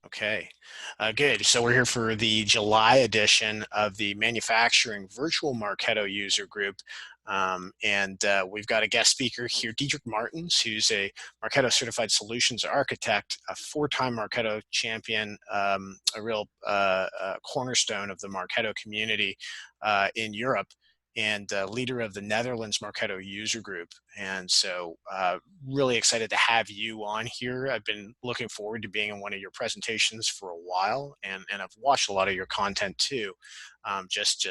Okay, good. So we're here for the July edition of the Manufacturing Virtual Marketo User Group. And we've got a guest speaker here, Diederik Martens, who's a Marketo Certified Solutions Architect, a four-time Marketo champion, a real cornerstone of the Marketo community in Europe, and leader of the Netherlands Marketo User Group. And so really excited to have you on here. I've been looking forward to being in one of your presentations for a while, and I've watched a lot of your content too, just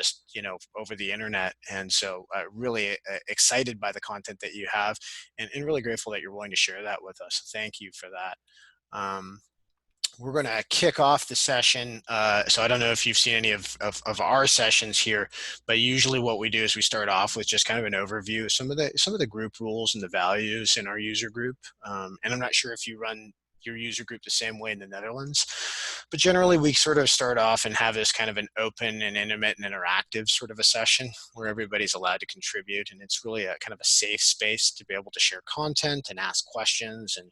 over the internet. And so really excited by the content that you have, and really grateful that you're willing to share that with us. Thank you for that. We're going to kick off the session. So I don't know if you've seen any of our sessions here, but usually what we do is we start off with just kind of an overview of some of the group rules and the values in our user group. And I'm not sure if you run your user group the same way in the Netherlands, but generally we sort of start off and have this kind of an open and intimate and interactive sort of a session where everybody's allowed to contribute, and it's really a kind of a safe space to be able to share content and ask questions. And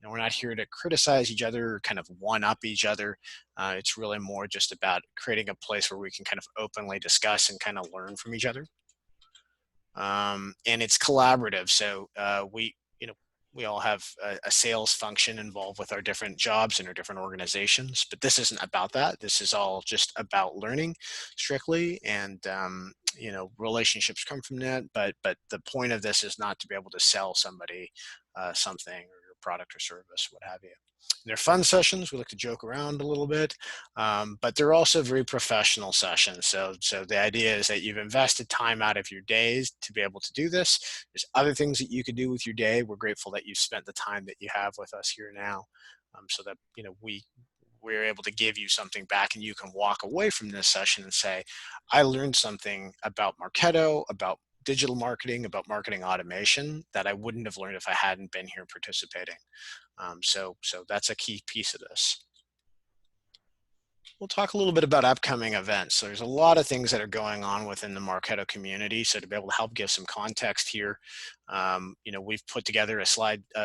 we're not here to criticize each other or kind of one-up each other. It's really more just about creating a place where we can kind of openly discuss and kind of learn from each other. And it's collaborative. So we all have a sales function involved with our different jobs and our different organizations, but this isn't about that. This is all just about learning strictly, and relationships come from that. But the point of this is not to be able to sell somebody something, or your product or service, what have you. They're fun sessions. We like to joke around a little bit, but they're also very professional sessions. So the idea is that you've invested time out of your days to be able to do this. There's other things that you could do with your day. We're grateful that you've spent the time that you have with us here now, so that we're able to give you something back, and you can walk away from this session and say, I learned something about Marketo, about digital marketing, about marketing automation that I wouldn't have learned if I hadn't been here participating. So that's a key piece of this. We'll talk a little bit about upcoming events. So there's a lot of things that are going on within the Marketo community. So to be able to help give some context here, we've put together a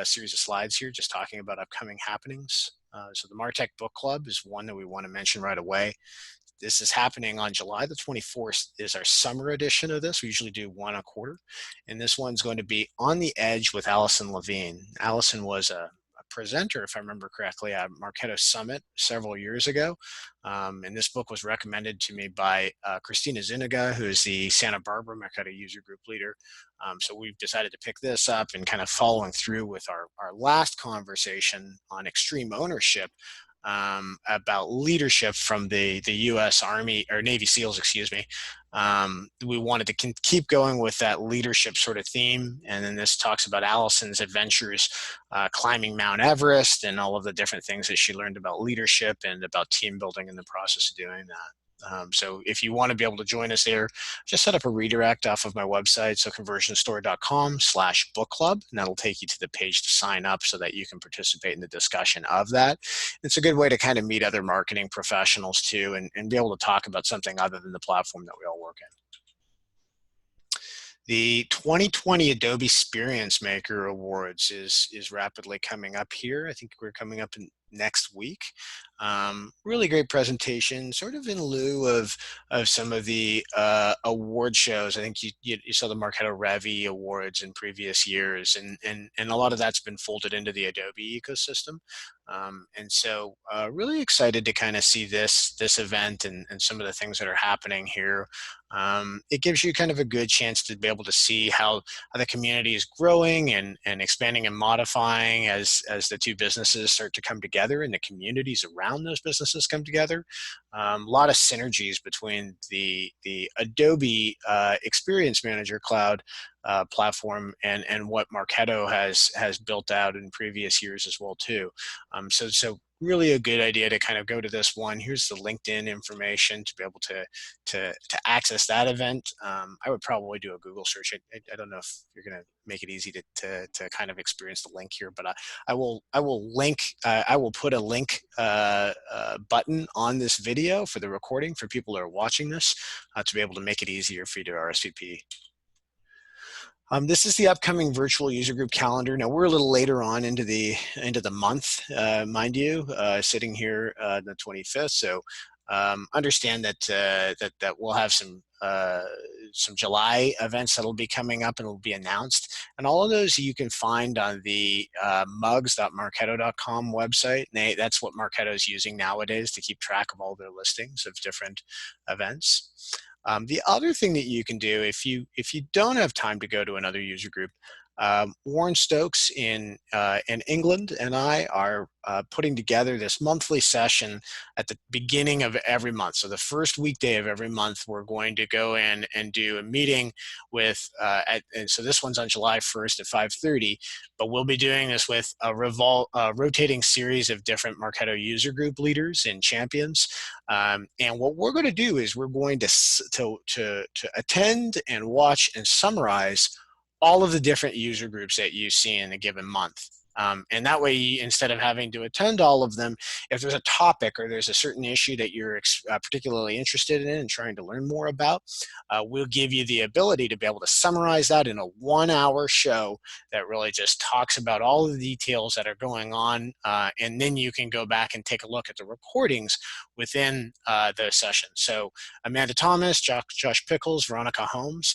series of slides here just talking about upcoming happenings. So the Martech Book Club is one that we want to mention right away. This is happening on July the 24th, is our summer edition of this. We usually do one a quarter. And this one's going to be On the Edge with Allison Levine. Allison was a presenter, if I remember correctly, at Marketo Summit several years ago. And this book was recommended to me by Christina Zuniga, who is the Santa Barbara Marketo User Group leader. So we've decided to pick this up, and kind of following through with our last conversation on extreme ownership, about leadership from the U.S. Army, or Navy SEALs, excuse me. We wanted to keep going with that leadership sort of theme. And then this talks about Allison's adventures climbing Mount Everest, and all of the different things that she learned about leadership and about team building in the process of doing that. So if you want to be able to join us there, just set up a redirect off of my website, so conversionstory.com/book club, and that'll take you to the page to sign up so that you can participate in the discussion of that. It's a good way to kind of meet other marketing professionals too, and be able to talk about something other than the platform that we all work in. The 2020 Adobe Experience Maker Awards is rapidly coming up here. I think we're coming up next week. Really great presentation, sort of in lieu of some of the award shows. I think you saw the Marketo Revy Awards in previous years, and a lot of that's been folded into the Adobe ecosystem. And so really excited to kind of see this event and some of the things that are happening here. It gives you kind of a good chance to be able to see how the community is growing and expanding and modifying as the two businesses start to come together, and the communities around those businesses come together. A lot of synergies between the Adobe Experience Manager Cloud platform and what Marketo has built out in previous years as well too. So really a good idea to kind of go to this one. Here's the LinkedIn information to be able to access that event. I would probably do a Google search. I don't know if you're going to make it easy to kind of experience the link here, but I will put a link button on this video for the recording for people that are watching this to be able to make it easier for you to RSVP. This is the upcoming virtual user group calendar. Now we're a little later on into the month, mind you, sitting here the 25th. So understand that that we'll have some July events that'll be coming up and will be announced, and all of those you can find on the mugs.marketo.com website. That's what Marketo is using nowadays to keep track of all their listings of different events. The other thing that you can do if you don't have time to go to another user group, Warren Stokes in England and I are putting together this monthly session at the beginning of every month. So the first weekday of every month, we're going to go in and do a meeting with, and so this one's on July 1st at 5:30, but we'll be doing this with a rotating series of different Marketo user group leaders and champions. And what we're going to do is we're going to attend and watch and summarize all of the different user groups that you see in a given month. And that way, instead of having to attend all of them, if there's a topic or there's a certain issue that you're particularly interested in and trying to learn more about, we'll give you the ability to be able to summarize that in a 1-hour show that really just talks about all of the details that are going on. And then you can go back and take a look at the recordings within the session. So Amanda Thomas, Josh Pickles, Veronica Holmes,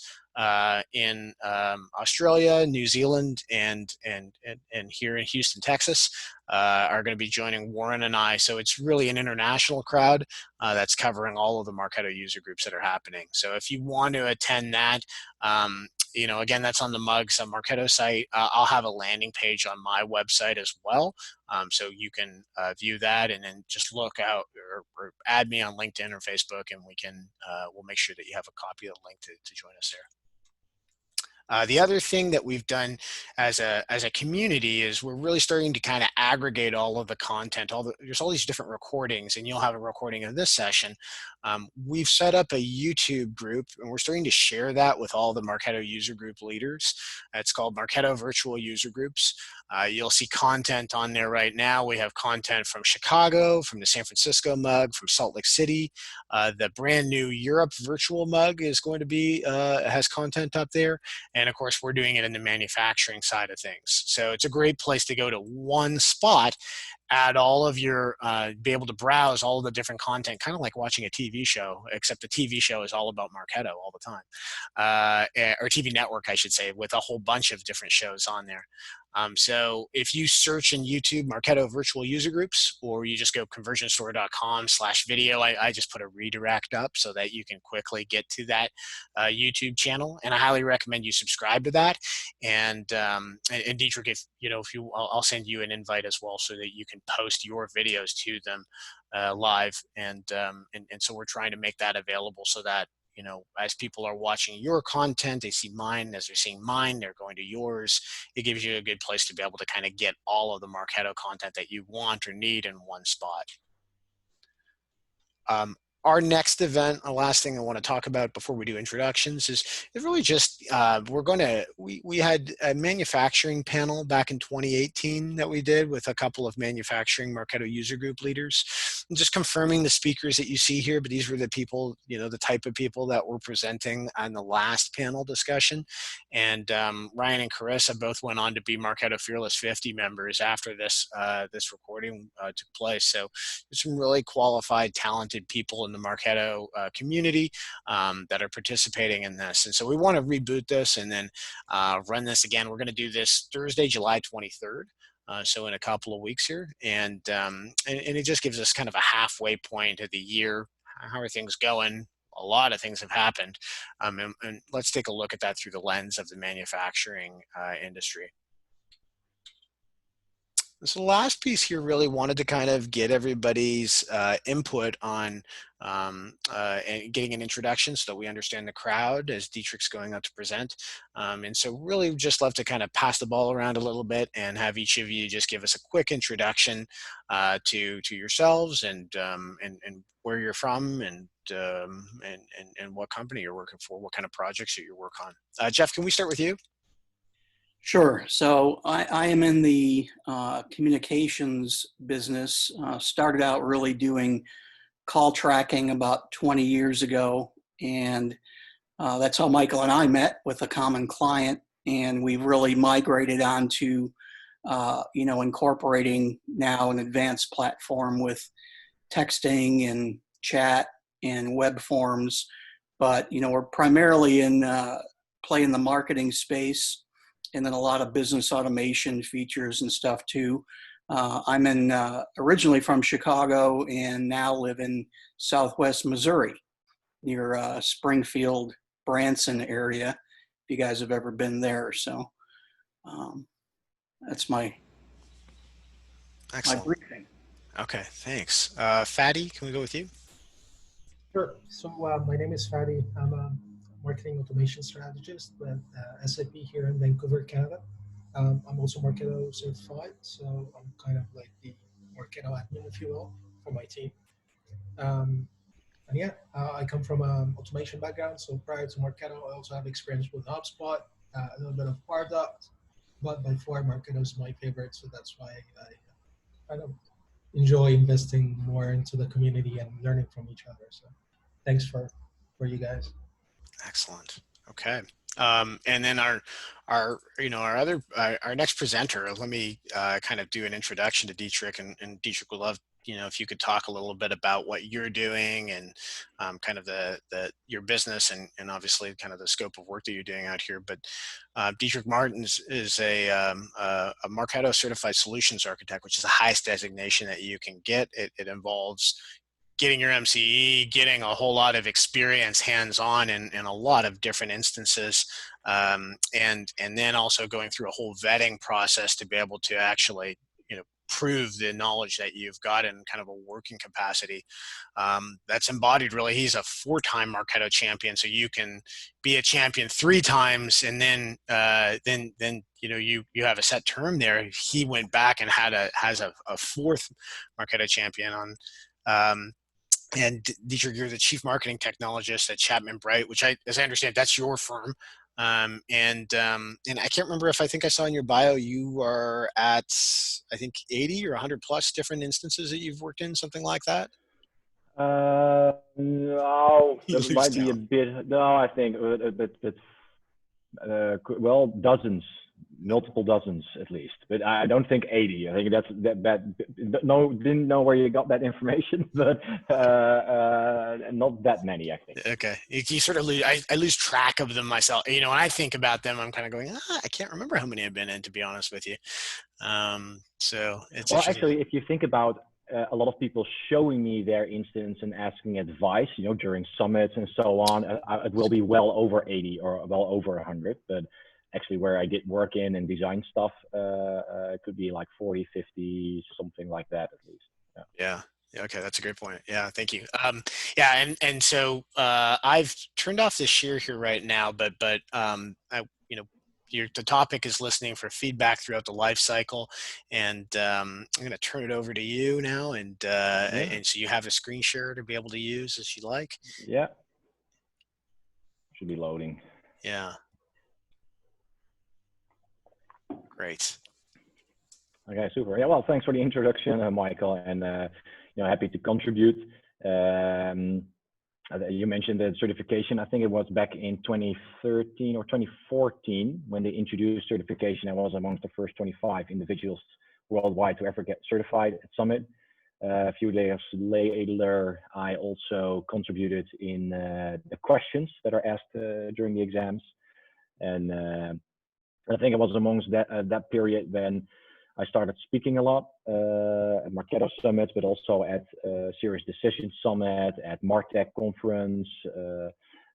in Australia, New Zealand, and here in Houston, Texas, are going to be joining Warren and I. So it's really an international crowd that's covering all of the Marketo user groups that are happening. So if you want to attend that, you know, again, that's on the Mugs Marketo site. I'll have a landing page on my website as well. So you can view that and then just look out or add me on LinkedIn or Facebook, and we'll make sure that you have a copy of the link to join us there. The other thing that we've done as a community is we're really starting to kind of aggregate all of the content. There's all these different recordings, and you'll have a recording of this session. We've set up a YouTube group, and we're starting to share that with all the Marketo user group leaders. It's called Marketo Virtual User Groups. You'll see content on there right now. We have content from Chicago, from the San Francisco mug, from Salt Lake City. The brand new Europe virtual mug is going to be has content up there. And of course, we're doing it in the manufacturing side of things. So it's a great place to go to one spot, add all of your, be able to browse all the different content, kind of like watching a TV show, except the TV show is all about Marketo all the time. Or TV network, I should say, with a whole bunch of different shows on there. So if you search in YouTube Marketo Virtual User Groups, or you just go conversionstore.com/video, I just put a redirect up so that you can quickly get to that YouTube channel. And I highly recommend you subscribe to that. And Diederik, I'll send you an invite as well so that you can post your videos to them live. And so we're trying to make that available so that, you know, as people are watching your content, they see mine. As they're seeing mine, they're going to yours. It gives you a good place to be able to kind of get all of the Marketo content that you want or need in one spot. Our next event, the last thing I want to talk about before we do introductions, is really just we had a manufacturing panel back in 2018 that we did with a couple of manufacturing Marketo user group leaders. I'm just confirming the speakers that you see here, but these were the people, you know, the type of people that were presenting on the last panel discussion. And Ryan and Carissa both went on to be Marketo Fearless 50 members after this this recording took place. So there's some really qualified, talented people in the Marketo community that are participating in this. And so we want to reboot this and then run this again. We're going to do this Thursday, July 23rd. So in a couple of weeks here. And it just gives us kind of a halfway point of the year. How are things going? A lot of things have happened. And let's take a look at that through the lens of the manufacturing industry. So the last piece here really wanted to kind of get everybody's input on and getting an introduction so that we understand the crowd as Diederik's going out to present. And so really just love to kind of pass the ball around a little bit and have each of you just give us a quick introduction to yourselves and where you're from and what company you're working for, what kind of projects that you work on. Jeff, can we start with you? Sure. So I am in the communications business. Started out really doing call tracking about 20 years ago. And that's how Michael and I met, with a common client. and we've really migrated onto incorporating now an advanced platform with texting and chat and web forms. But we're primarily in play in the marketing space, and then a lot of business automation features and stuff too. I'm originally from Chicago and now live in Southwest Missouri, near Springfield, Branson area. If you guys have ever been there, so that's my Excellent. briefing. Okay, thanks. Fatty, can we go with you? Sure. So my name is Fadi. I'm a marketing automation strategist with SAP here in Vancouver, Canada. I'm also Marketo certified, so I'm kind of like the Marketo admin, if you will, for my team. And yeah, I come from an automation background, so prior to Marketo, I also have experience with HubSpot, a little bit of Pardot, but by far Marketo is my favorite, so that's why I kind of enjoy investing more into the community and learning from each other. So thanks for you guys. Excellent. Okay. And then our next presenter, let me kind of do an introduction to Diederik, and Diederik would love, if you could talk a little bit about what you're doing and kind of your business and obviously kind of the scope of work that you're doing out here. But Diederik Martens is a Marketo certified solutions architect, which is the highest designation that you can get. It involves getting your MCE, getting a whole lot of experience hands-on in a lot of different instances, and then also going through a whole vetting process to be able to actually prove the knowledge that you've got in kind of a working capacity. That's embodied really. He's a 4-time Marketo champion, so you can be a champion 3 times, and then you have a set term there. He went back and has a 4th Marketo champion on. And Diederik, you're the chief marketing technologist at Chapman Bright, which as I understand, that's your firm. And I can't remember if I think I saw in your bio you are at, I think, 80 or 100 plus different instances that you've worked in, something like that. No, that might be a bit. No, I think well, dozens, multiple dozens at least, but I don't think 80. I think no, didn't know where you got that information, but not that many, I think. Okay, you sort of lose. I lose track of them myself. When I think about them, I'm kind of going, I can't remember how many I've been in, to be honest with you. So it's well, actually, if you think about a lot of people showing me their instance and asking advice, during summits and so on, it will be well over 80 or well over 100, but actually where I did work in and design stuff, it could be like 40, 50, something like that at least. Yeah. Okay, that's a great point. Yeah, thank you. Yeah, and so I've turned off the share here right now, but the topic is listening for feedback throughout the life cycle, and I'm going to turn it over to you now, and so you have a screen share to be able to use as you like. Yeah, should be loading. Yeah. Great. Okay, super. Yeah, well, thanks for the introduction, Michael, and happy to contribute. You mentioned the certification. I think it was back in 2013 or 2014 when they introduced certification. I was amongst the first 25 individuals worldwide to ever get certified at Summit. A few days later, I also contributed in the questions that are asked during the exams, and I think it was amongst that period when I started speaking a lot at Marketo Summit, but also at Serious Decision Summit, at Martech Conference,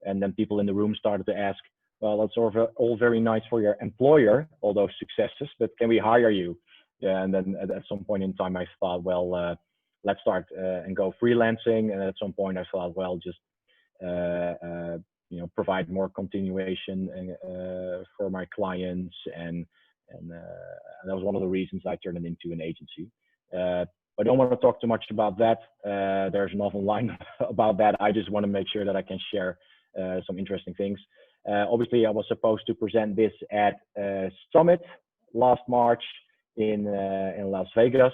and then people in the room started to ask, well, that's all very nice for your employer, all those successes, but can we hire you? Yeah, and then at some point in time, I thought, well, let's start and go freelancing. And at some point, I thought, well, just provide more continuation for my clients, and that was one of the reasons I turned it into an agency. I don't want to talk too much about that. There's enough online about that. I just want to make sure that I can share some interesting things. Obviously, I was supposed to present this at Summit last March in Las Vegas,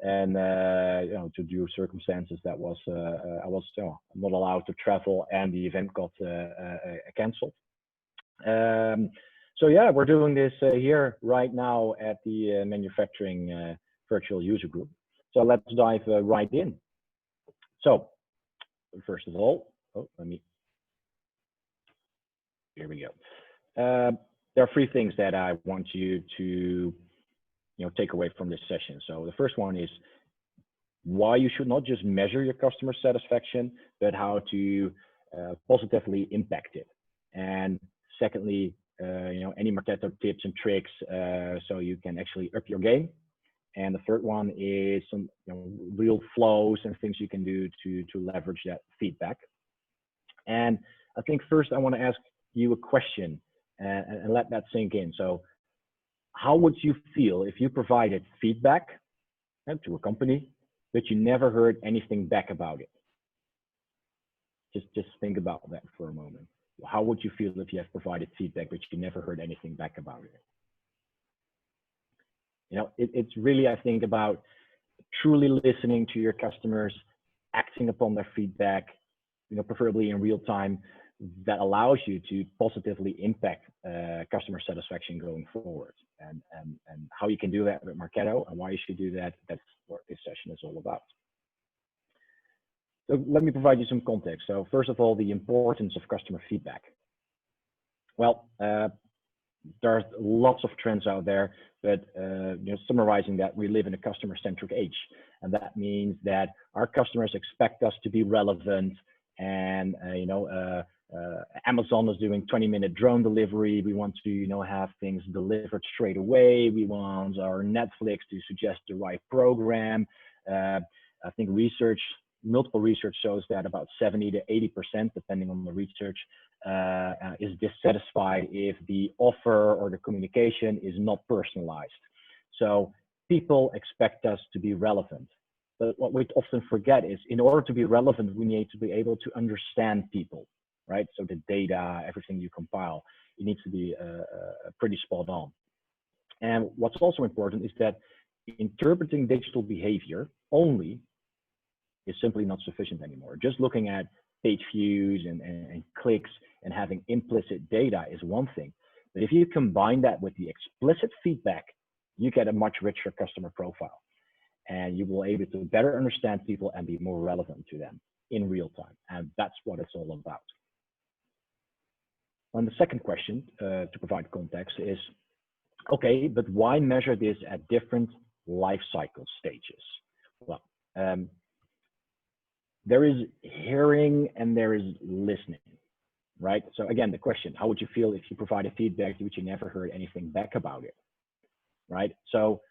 and to due circumstances, that was I was not allowed to travel, and the event got canceled. So yeah, we're doing this here right now at the Manufacturing Virtual User Group. So let's dive right in. So first of all, here we go. There are three things that I want you to take away from this session. So the first one is why you should not just measure your customer satisfaction, but how to positively impact it. And secondly, any Marketo tips and tricks so you can actually up your game. And the third one is some real flows and things you can do to leverage that feedback. And I think first I want to ask you a question and let that sink in. So how would you feel if you provided feedback to a company, but you never heard anything back about it? Just think about that for a moment. How would you feel if you have provided feedback, but you never heard anything back about it? It's really, I think, about truly listening to your customers, acting upon their feedback, preferably in real time, that allows you to positively impact customer satisfaction going forward. And how you can do that with Marketo and why you should do that, that's what this session is all about. So let me provide you some context. So first of all, the importance of customer feedback. Well, there's lots of trends out there, but summarizing that, we live in a customer-centric age. And that means that our customers expect us to be relevant. And Amazon is doing 20-minute drone delivery. We want to have things delivered straight away. We want our Netflix to suggest the right program. I think multiple research shows that about 70 to 80%, depending on the research, is dissatisfied if the offer or the communication is not personalized. So people expect us to be relevant. But what we often forget is, in order to be relevant, we need to be able to understand people, right? So the data, everything you compile, it needs to be pretty spot on. And what's also important is that interpreting digital behavior only is simply not sufficient anymore. Just looking at page views and clicks and having implicit data is one thing. But if you combine that with the explicit feedback, you get a much richer customer profile. And you will be able to better understand people and be more relevant to them in real time. And that's what it's all about. And the second question to provide context is, okay, but why measure this at different life cycle stages? Well, there is hearing and there is listening, right? So again, the question, how would you feel if you provided feedback which you never heard anything back about it, right? So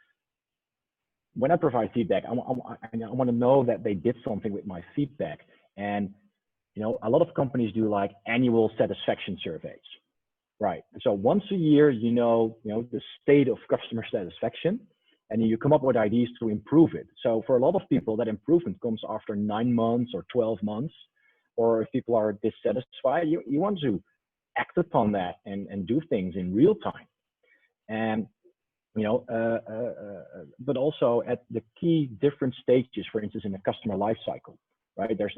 when I provide feedback, I want to know that they did something with my feedback. And a lot of companies do like annual satisfaction surveys, right? So once a year, the state of customer satisfaction, and you come up with ideas to improve it. So for a lot of people, that improvement comes after 9 months or 12 months, or if people are dissatisfied, you want to act upon that and do things in real time. And but also at the key different stages, for instance, in the customer life cycle, right? There's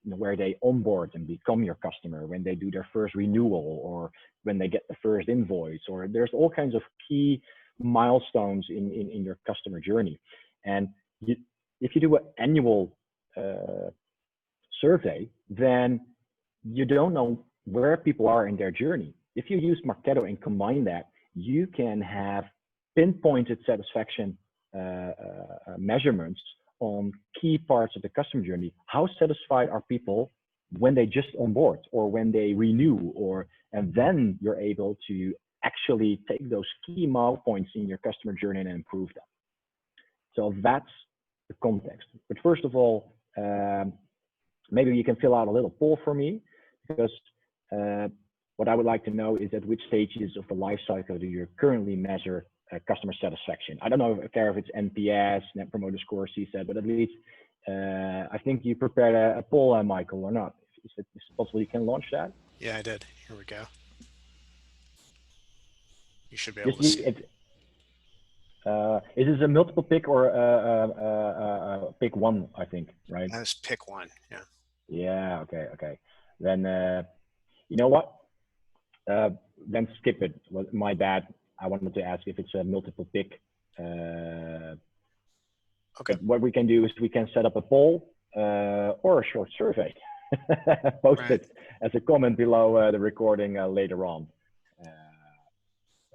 where they onboard and become your customer, when they do their first renewal, or when they get the first invoice, or there's all kinds of key milestones in your customer journey. And if you do an annual survey, then you don't know where people are in their journey. If you use Marketo and combine that, you can have pinpointed satisfaction measurements on key parts of the customer journey. How satisfied are people when they just onboard or when they renew, and then you're able to actually take those key mile points in your customer journey and improve them. So that's the context. But first of all, maybe you can fill out a little poll for me, because what I would like to know is at which stages of the life cycle do you currently measure customer satisfaction. I don't know if it's NPS, Net Promoter Score, CSAT, but at least I think you prepared a poll, Michael, or not? Is it possible you can launch that? Yeah, I did. Here we go. You should be able to see it. Is this a multiple pick or pick one, I think, right? Let's pick one, yeah. Yeah, okay. Then, you know what? then skip it. Well, my bad. I wanted to ask if it's a multiple pick. Okay. What we can do is we can set up a poll or a short survey. Post Right. it as a comment below the recording later on.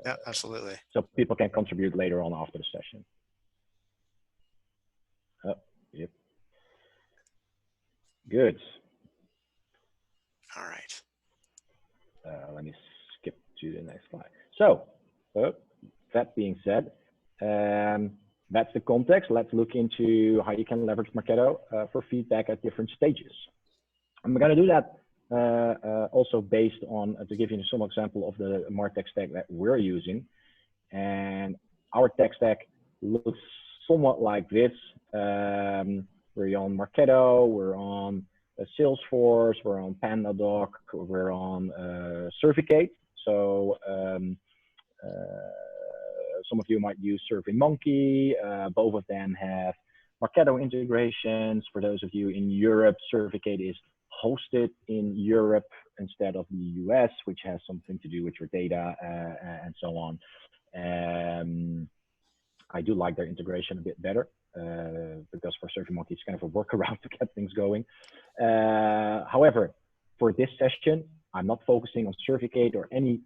Yeah, absolutely. So people can contribute later on after the session. Oh, yep. Good. All right. Let me skip to the next slide. So, that being said, that's the context. Let's look into how you can leverage Marketo for feedback at different stages. I'm going to do that also based on, to give you some example of the MarTech stack that we're using. And our tech stack looks somewhat like this. We're on Marketo, we're on Salesforce, we're on PandaDoc, we're on Cerficate. So some of you might use SurveyMonkey. Both of them have Marketo integrations. For those of you in Europe, Cerficate is hosted in Europe instead of the US, which has something to do with your data and so on. I do like their integration a bit better because for SurveyMonkey, it's kind of a workaround to get things going. However, for this session, I'm not focusing on Cerficate or any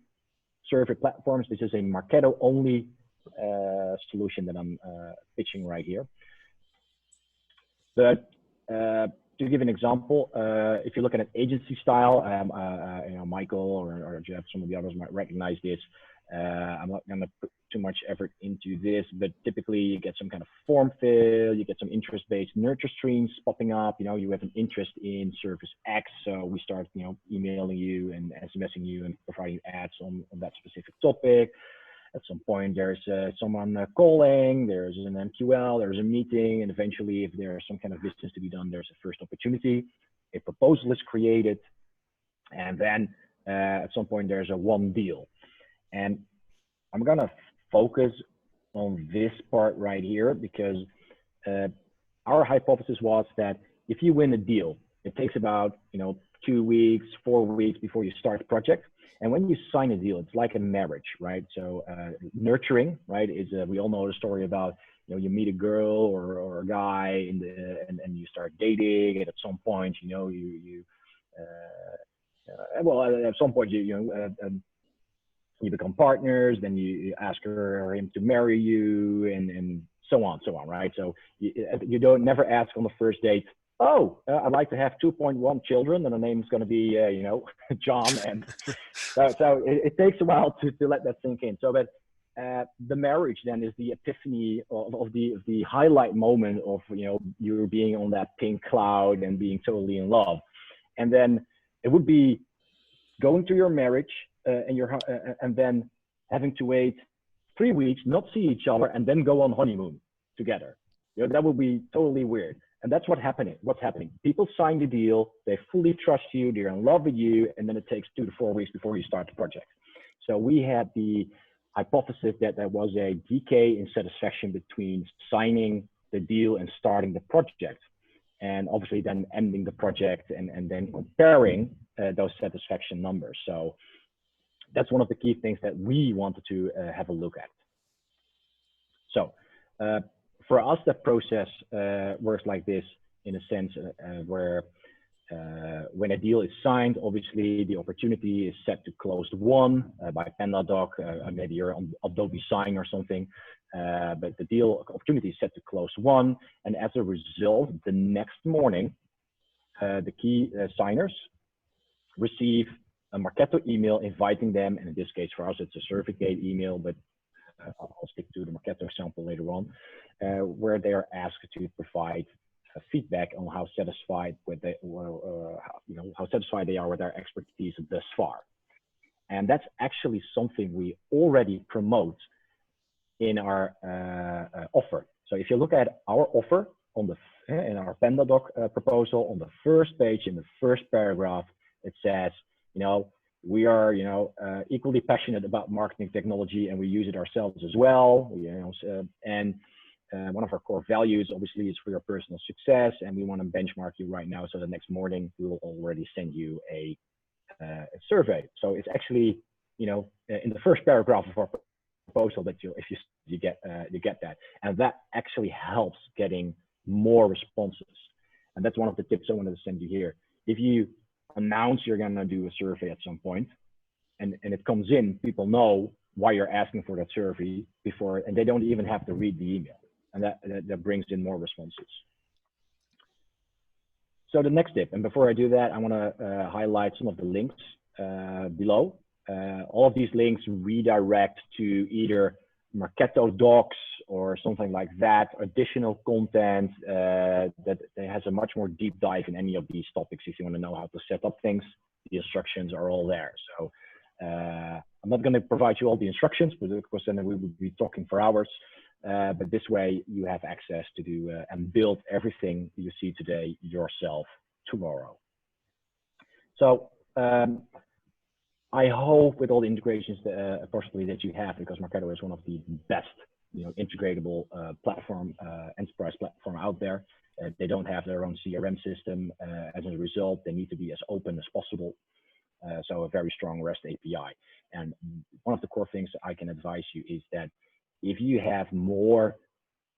survey platforms. This is a Marketo only solution that I'm pitching right here. But to give an example, if you look at an agency style, you know, Michael or Jeff, some of the others might recognize this. I'm not going to put too much effort into this, but typically you get some kind of form fill, you get some interest-based nurture streams popping up. You know, you have an interest in service X, so we start, you know, emailing you and SMSing you and providing ads on that specific topic. At some point, there's someone calling, there's an MQL, there's a meeting, and eventually, if there's some kind of business to be done, there's a first opportunity. A proposal is created, and then at some point, there's a one deal. And I'm gonna focus on this part right here because our hypothesis was that if you win a deal, it takes about 2 weeks, 4 weeks before you start the project. And when you sign a deal, it's like a marriage, right? So nurturing, right, is we all know the story about you meet a girl or a guy and you start dating, and at some point well, at some point you become partners, then you ask her or him to marry you, and so on, right? So you don't never ask on the first date, oh, I'd like to have 2.1 children, and the name's going to be, John. And so it takes a while to let that sink in. So, but the marriage then is the epiphany of the highlight moment of, you being on that pink cloud and being totally in love. And then it would be going to your marriage and then having to wait 3 weeks, not see each other, and then go on honeymoon together. That would be totally weird. And that's what's happening. People sign the deal, they fully trust you, they're in love with you, and then it takes 2 to 4 weeks before you start the project. So we had the hypothesis that there was a decay in satisfaction between signing the deal and starting the project. And obviously then ending the project and then comparing those satisfaction numbers. So that's one of the key things that we wanted to have a look at. So for us, that process works like this in a sense where when a deal is signed, obviously the opportunity is set to closed won by PandaDoc. Maybe you're on Adobe Sign or something, but the deal opportunity is set to closed won. And as a result, the next morning, the key signers receive a Marketo email inviting them, and in this case for us it's a Cerficate email, but I'll stick to the Marketo example later on, where they are asked to provide feedback on how satisfied how satisfied they are with our expertise thus far. And that's actually something we already promote in our offer. So if you look at our offer on in our PandaDoc proposal, on the first page in the first paragraph, it says, we are, equally passionate about marketing technology, and we use it ourselves as well. And one of our core values, obviously, is for your personal success, and we want to benchmark you right now. So the next morning, we will already send you a survey. So it's actually in the first paragraph of our proposal that you get that, and that actually helps getting more responses. And that's one of the tips I wanted to send you here. If you announce you're going to do a survey at some point, and it comes in, people know why you're asking for that survey before, and they don't even have to read the email, and that brings in more responses. So the next tip, and before I do that, I want to highlight some of the links below. All of these links redirect to either Marketo docs or something like that, additional content that has a much more deep dive in any of these topics. If you want to know how to set up things, the instructions are all there. So I'm not going to provide you all the instructions, but of course then we would be talking for hours. But this way you have access to do and build everything you see today yourself tomorrow. So I hope with all the integrations possibly that you have, because Marketo is one of the best integratable enterprise platform out there. They don't have their own CRM system. As a result, they need to be as open as possible. So a very strong REST API. And one of the core things I can advise you is that if you have more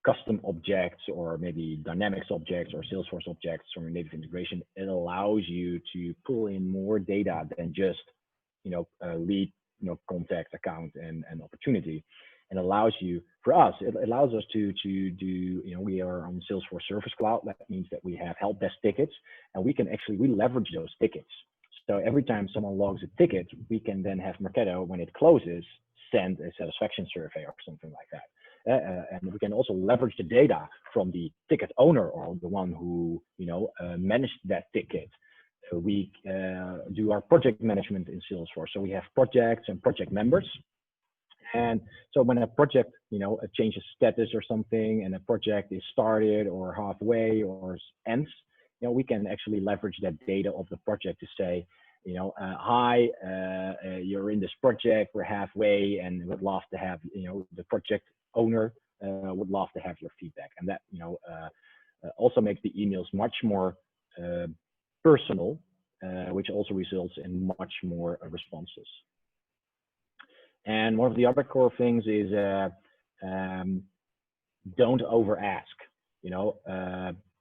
custom objects or maybe Dynamics objects or Salesforce objects from your native integration, it allows you to pull in more data than just lead, contact, account, and opportunity. And allows you, for us, it allows us to do, we are on Salesforce Service Cloud. That means that we have help desk tickets, and we leverage those tickets. So every time someone logs a ticket, we can then have Marketo, when it closes, send a satisfaction survey or something like that. And we can also leverage the data from the ticket owner or the one who, managed that ticket. We do our project management in Salesforce. So we have projects and project members. And so when a project, changes status or something, and a project is started or halfway or ends, we can actually leverage that data of the project to say, hi, you're in this project, we're halfway, and would love to have, the project owner would love to have your feedback. And that, also makes the emails much more personal, which also results in much more responses. And one of the other core things is don't over ask.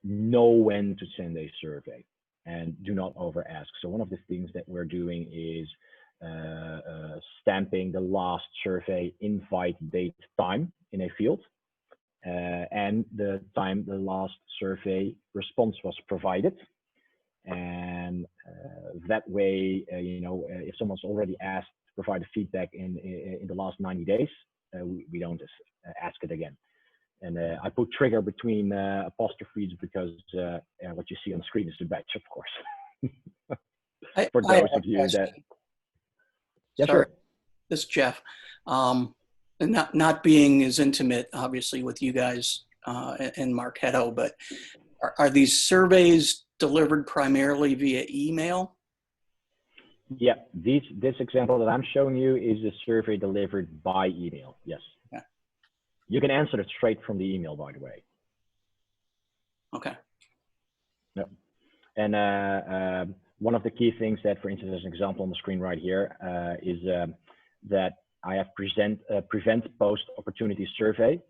Know when to send a survey and do not over ask. So one of the things that we're doing is stamping the last survey invite date time in a field and the time the last survey response was provided. And that way, if someone's already asked to provide a feedback in the last 90 days, we don't ask it again. And I put trigger between apostrophes because what you see on the screen is the batch, of course. For those of you that... Yeah, sorry, sure. This is Jeff. And not being as intimate, obviously, with you guys and Marketo, but are these surveys delivered primarily via email? Yeah, this example that I'm showing you is a survey delivered by email. Yes. Yeah. You can answer it straight from the email, by the way. Okay. Yep. And one of the key things that, for instance, as an example on the screen right here, is that I have prevent post opportunity survey.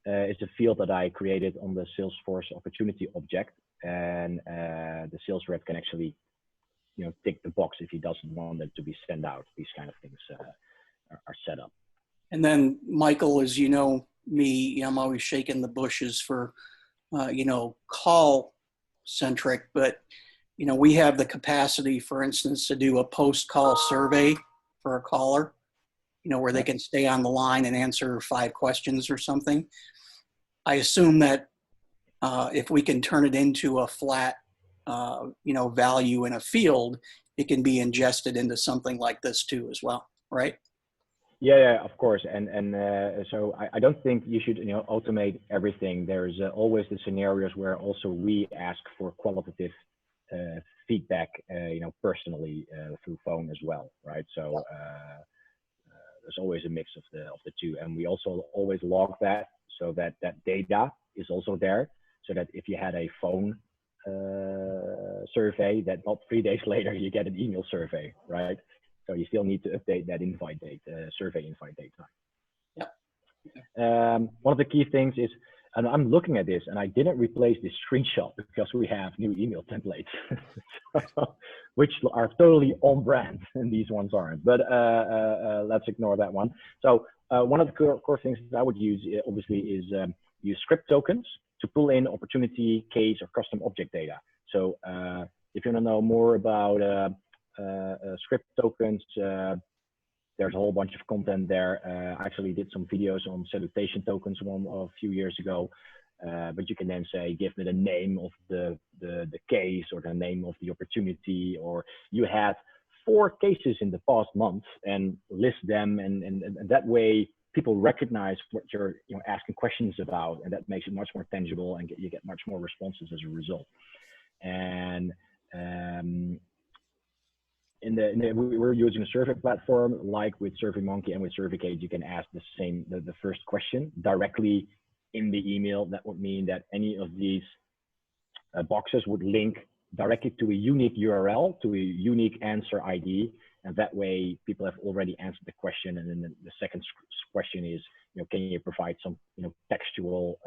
Is a field that I created on the Salesforce opportunity object, and the sales rep can actually, tick the box if he doesn't want it to be sent out. These kind of things are set up. And then, Michael, as you know me, I'm always shaking the bushes for, call centric, but we have the capacity, for instance, to do a post-call survey for a caller, where they can stay on the line and answer 5 questions or something. I assume that if we can turn it into a flat, value in a field, it can be ingested into something like this too as well, right? Yeah, of course. And so I don't think you should, automate everything. There's always the scenarios where also we ask for qualitative feedback, personally through phone as well, right? So there's always a mix of the two, and we also always log that so that data is also there, so that if you had a phone survey, that not 3 days later you get an email survey, right? So you still need to update that invite date, survey invite date time. Yep. One of the key things is, and I'm looking at this, and I didn't replace this screenshot because we have new email templates, which are totally on brand, and these ones aren't. But let's ignore that one. So one of the core things that I would use, obviously, is use script tokens to pull in opportunity, case, or custom object data. So if you want to know more about script tokens, there's a whole bunch of content there. I actually did some videos on salutation tokens a few years ago. But you can then say, give me the name of the case or the name of the opportunity, or you had 4 cases in the past month and list them, and that way people recognize what you're asking questions about, and that makes it much more tangible, and you get much more responses as a result. And we're using a survey platform like with SurveyMonkey and with SurveyCase. You can ask the first question directly in the email. That would mean that any of these boxes would link directly to a unique URL, to a unique answer ID, and that way people have already answered the question. And then the second question is, can you provide some textual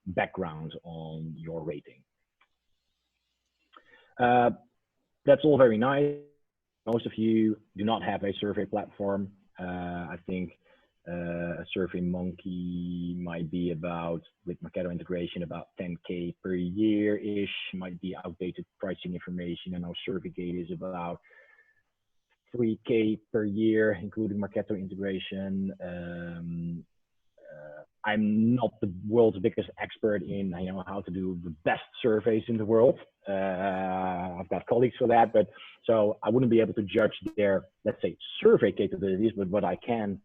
background on your rating? That's all very nice. Most of you do not have a survey platform. I think a SurveyMonkey might be about, with Marketo integration, about 10K per year-ish, might be outdated pricing information. I know SurveyGate is about 3K per year, including Marketo integration. I'm not the world's biggest expert in how to do the best surveys in the world. I've got colleagues for that, but so I wouldn't be able to judge their, let's say, survey capabilities. But what I can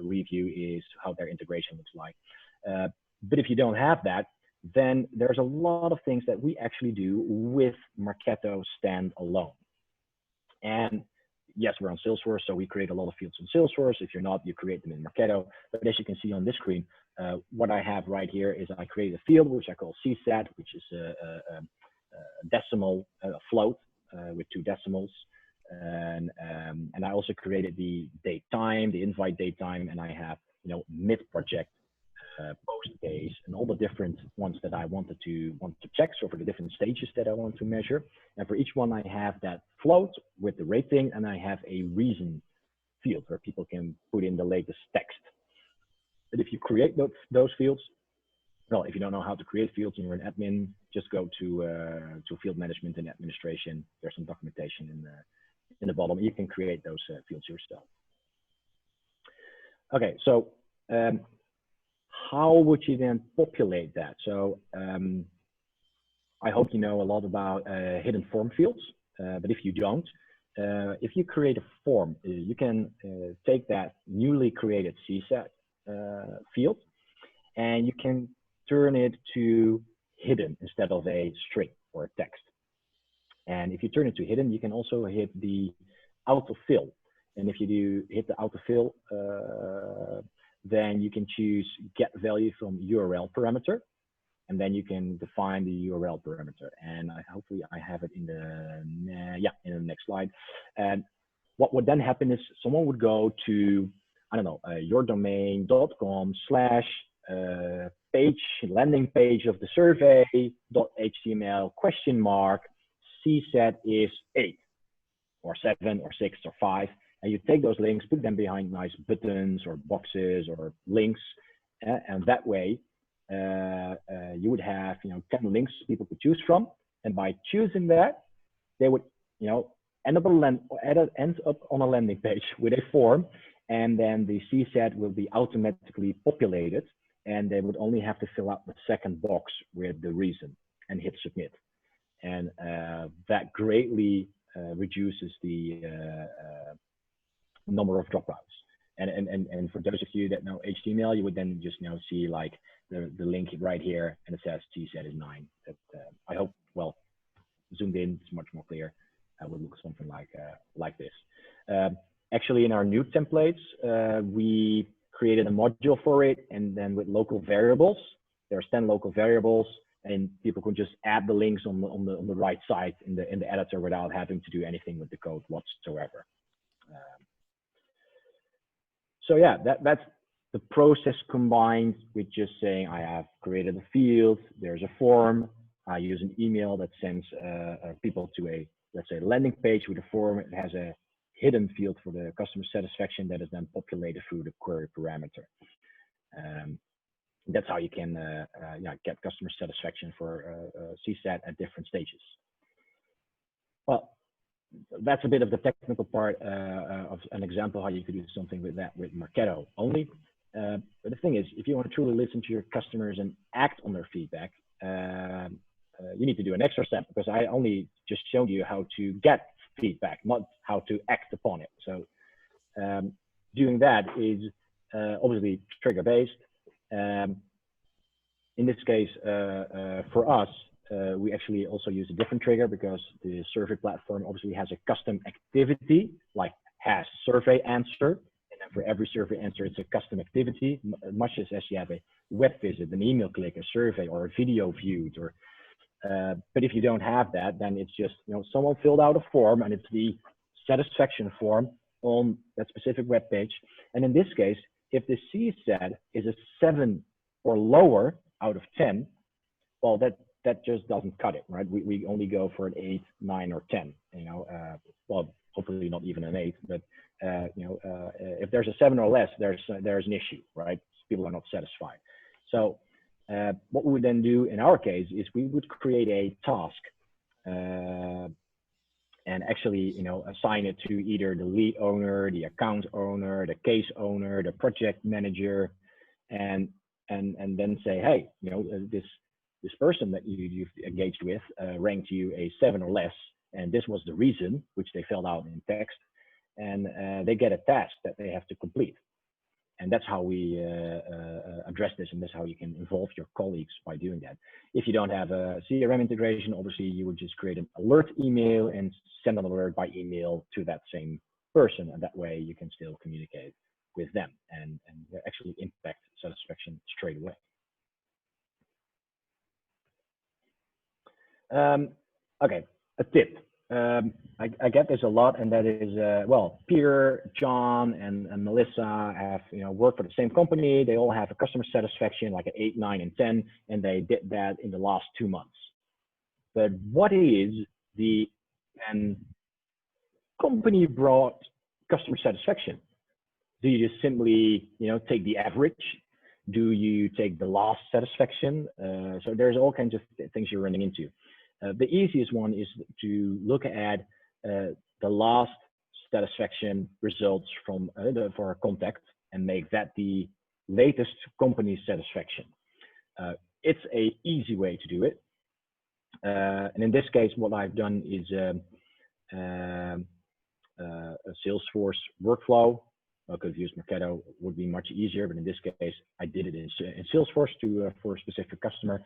review is how their integration looks like. But if you don't have that, then there's a lot of things that we actually do with Marketo standalone. And yes, we're on Salesforce, so we create a lot of fields on Salesforce. If you're not, you create them in Marketo. But as you can see on this screen, what I have right here is I create a field which I call CSAT, which is a decimal float with 2 decimals. And I also created the date time, the invite date time, and I have mid-project post case and all the different ones that I want to check. So for the different stages that I want to measure, and for each one I have that float with the rating, and I have a reason field where people can put in the latest text. But if you create those fields, well, if you don't know how to create fields and you're an admin, just go to field management and administration. There's some documentation in the bottom. You can create those fields yourself. Okay, so how would you then populate that? So I hope you know a lot about hidden form fields, but if you don't, if you create a form, you can take that newly created CSAT field and you can turn it to hidden instead of a string or a text. And if you turn it to hidden, you can also hit the autofill. And if you do hit the autofill, then you can choose get value from URL parameter, and then you can define the URL parameter. And hopefully I have it in the next slide. And what would then happen is someone would go to, I don't know, yourdomain.com/page, landing page of the survey.html ? CSAT is 8 or 7 or 6 or 5. And you take those links, put them behind nice buttons or boxes or links, and that way you would have 10 links people could choose from. And by choosing that, they would end up on a landing page with a form, and then the CSAT will be automatically populated, and they would only have to fill out the second box with the reason and hit submit. And that greatly reduces the number of dropouts. And for those of you that know HTML, you would then just see like the link right here, and it says CSAT is 9. That I hope, well, zoomed in, it's much more clear. Would look something like this. Actually, in our new templates, we created a module for it, and then with local variables, there's 10 local variables, and people can just add the links on the right side in the editor without having to do anything with the code whatsoever. So yeah, that's the process combined with just saying I have created a field, there's a form, I use an email that sends people to a, let's say, landing page with a form. It has a hidden field for the customer satisfaction that is then populated through the query parameter. That's how you can get customer satisfaction for CSAT at different stages. Well, that's a bit of the technical part of an example how you could do something with that with Marketo only. But the thing is, if you want to truly listen to your customers and act on their feedback, you need to do an extra step, because I only just showed you how to get feedback, not how to act upon it. So doing that is obviously trigger based. In this case, for us, we actually also use a different trigger, because the survey platform obviously has a custom activity, like has survey answer. And then for every survey answer, it's a custom activity, much as you have a web visit, an email click, a survey, or a video viewed. Or, but if you don't have that, then it's just, someone filled out a form, and it's the satisfaction form on that specific web page. And in this case, if the CSAT is a 7 or lower out of 10, well, that just doesn't cut it, right? We only go for an 8, 9, or 10. Well, hopefully not even an 8, but if there's a 7 or less, there's an issue, right? People are not satisfied. So what we would then do in our case is we would create a task and actually, assign it to either the lead owner, the account owner, the case owner, the project manager, and then say, hey, this person that you've engaged with ranked you a 7 or less, and this was the reason, which they filled out in text, and they get a task that they have to complete. And that's how we address this, and that's how you can involve your colleagues by doing that. If you don't have a CRM integration, obviously you would just create an alert email and send an alert by email to that same person, and that way you can still communicate with them and actually impact satisfaction straight away. Okay, a tip. I get this a lot, and that is, well, Peter, John, and Melissa have worked for the same company. They all have a customer satisfaction like an 8, 9, and 10, and they did that in the last 2 months. But what is the company brought customer satisfaction? Do you just simply take the average? Do you take the last satisfaction? So there's all kinds of things you're running into. The easiest one is to look at the last satisfaction results from for a contact and make that the latest company satisfaction. It's an easy way to do it. And in this case, what I've done is a Salesforce workflow. I could have used Marketo, would be much easier, but in this case, I did it in Salesforce for a specific customer.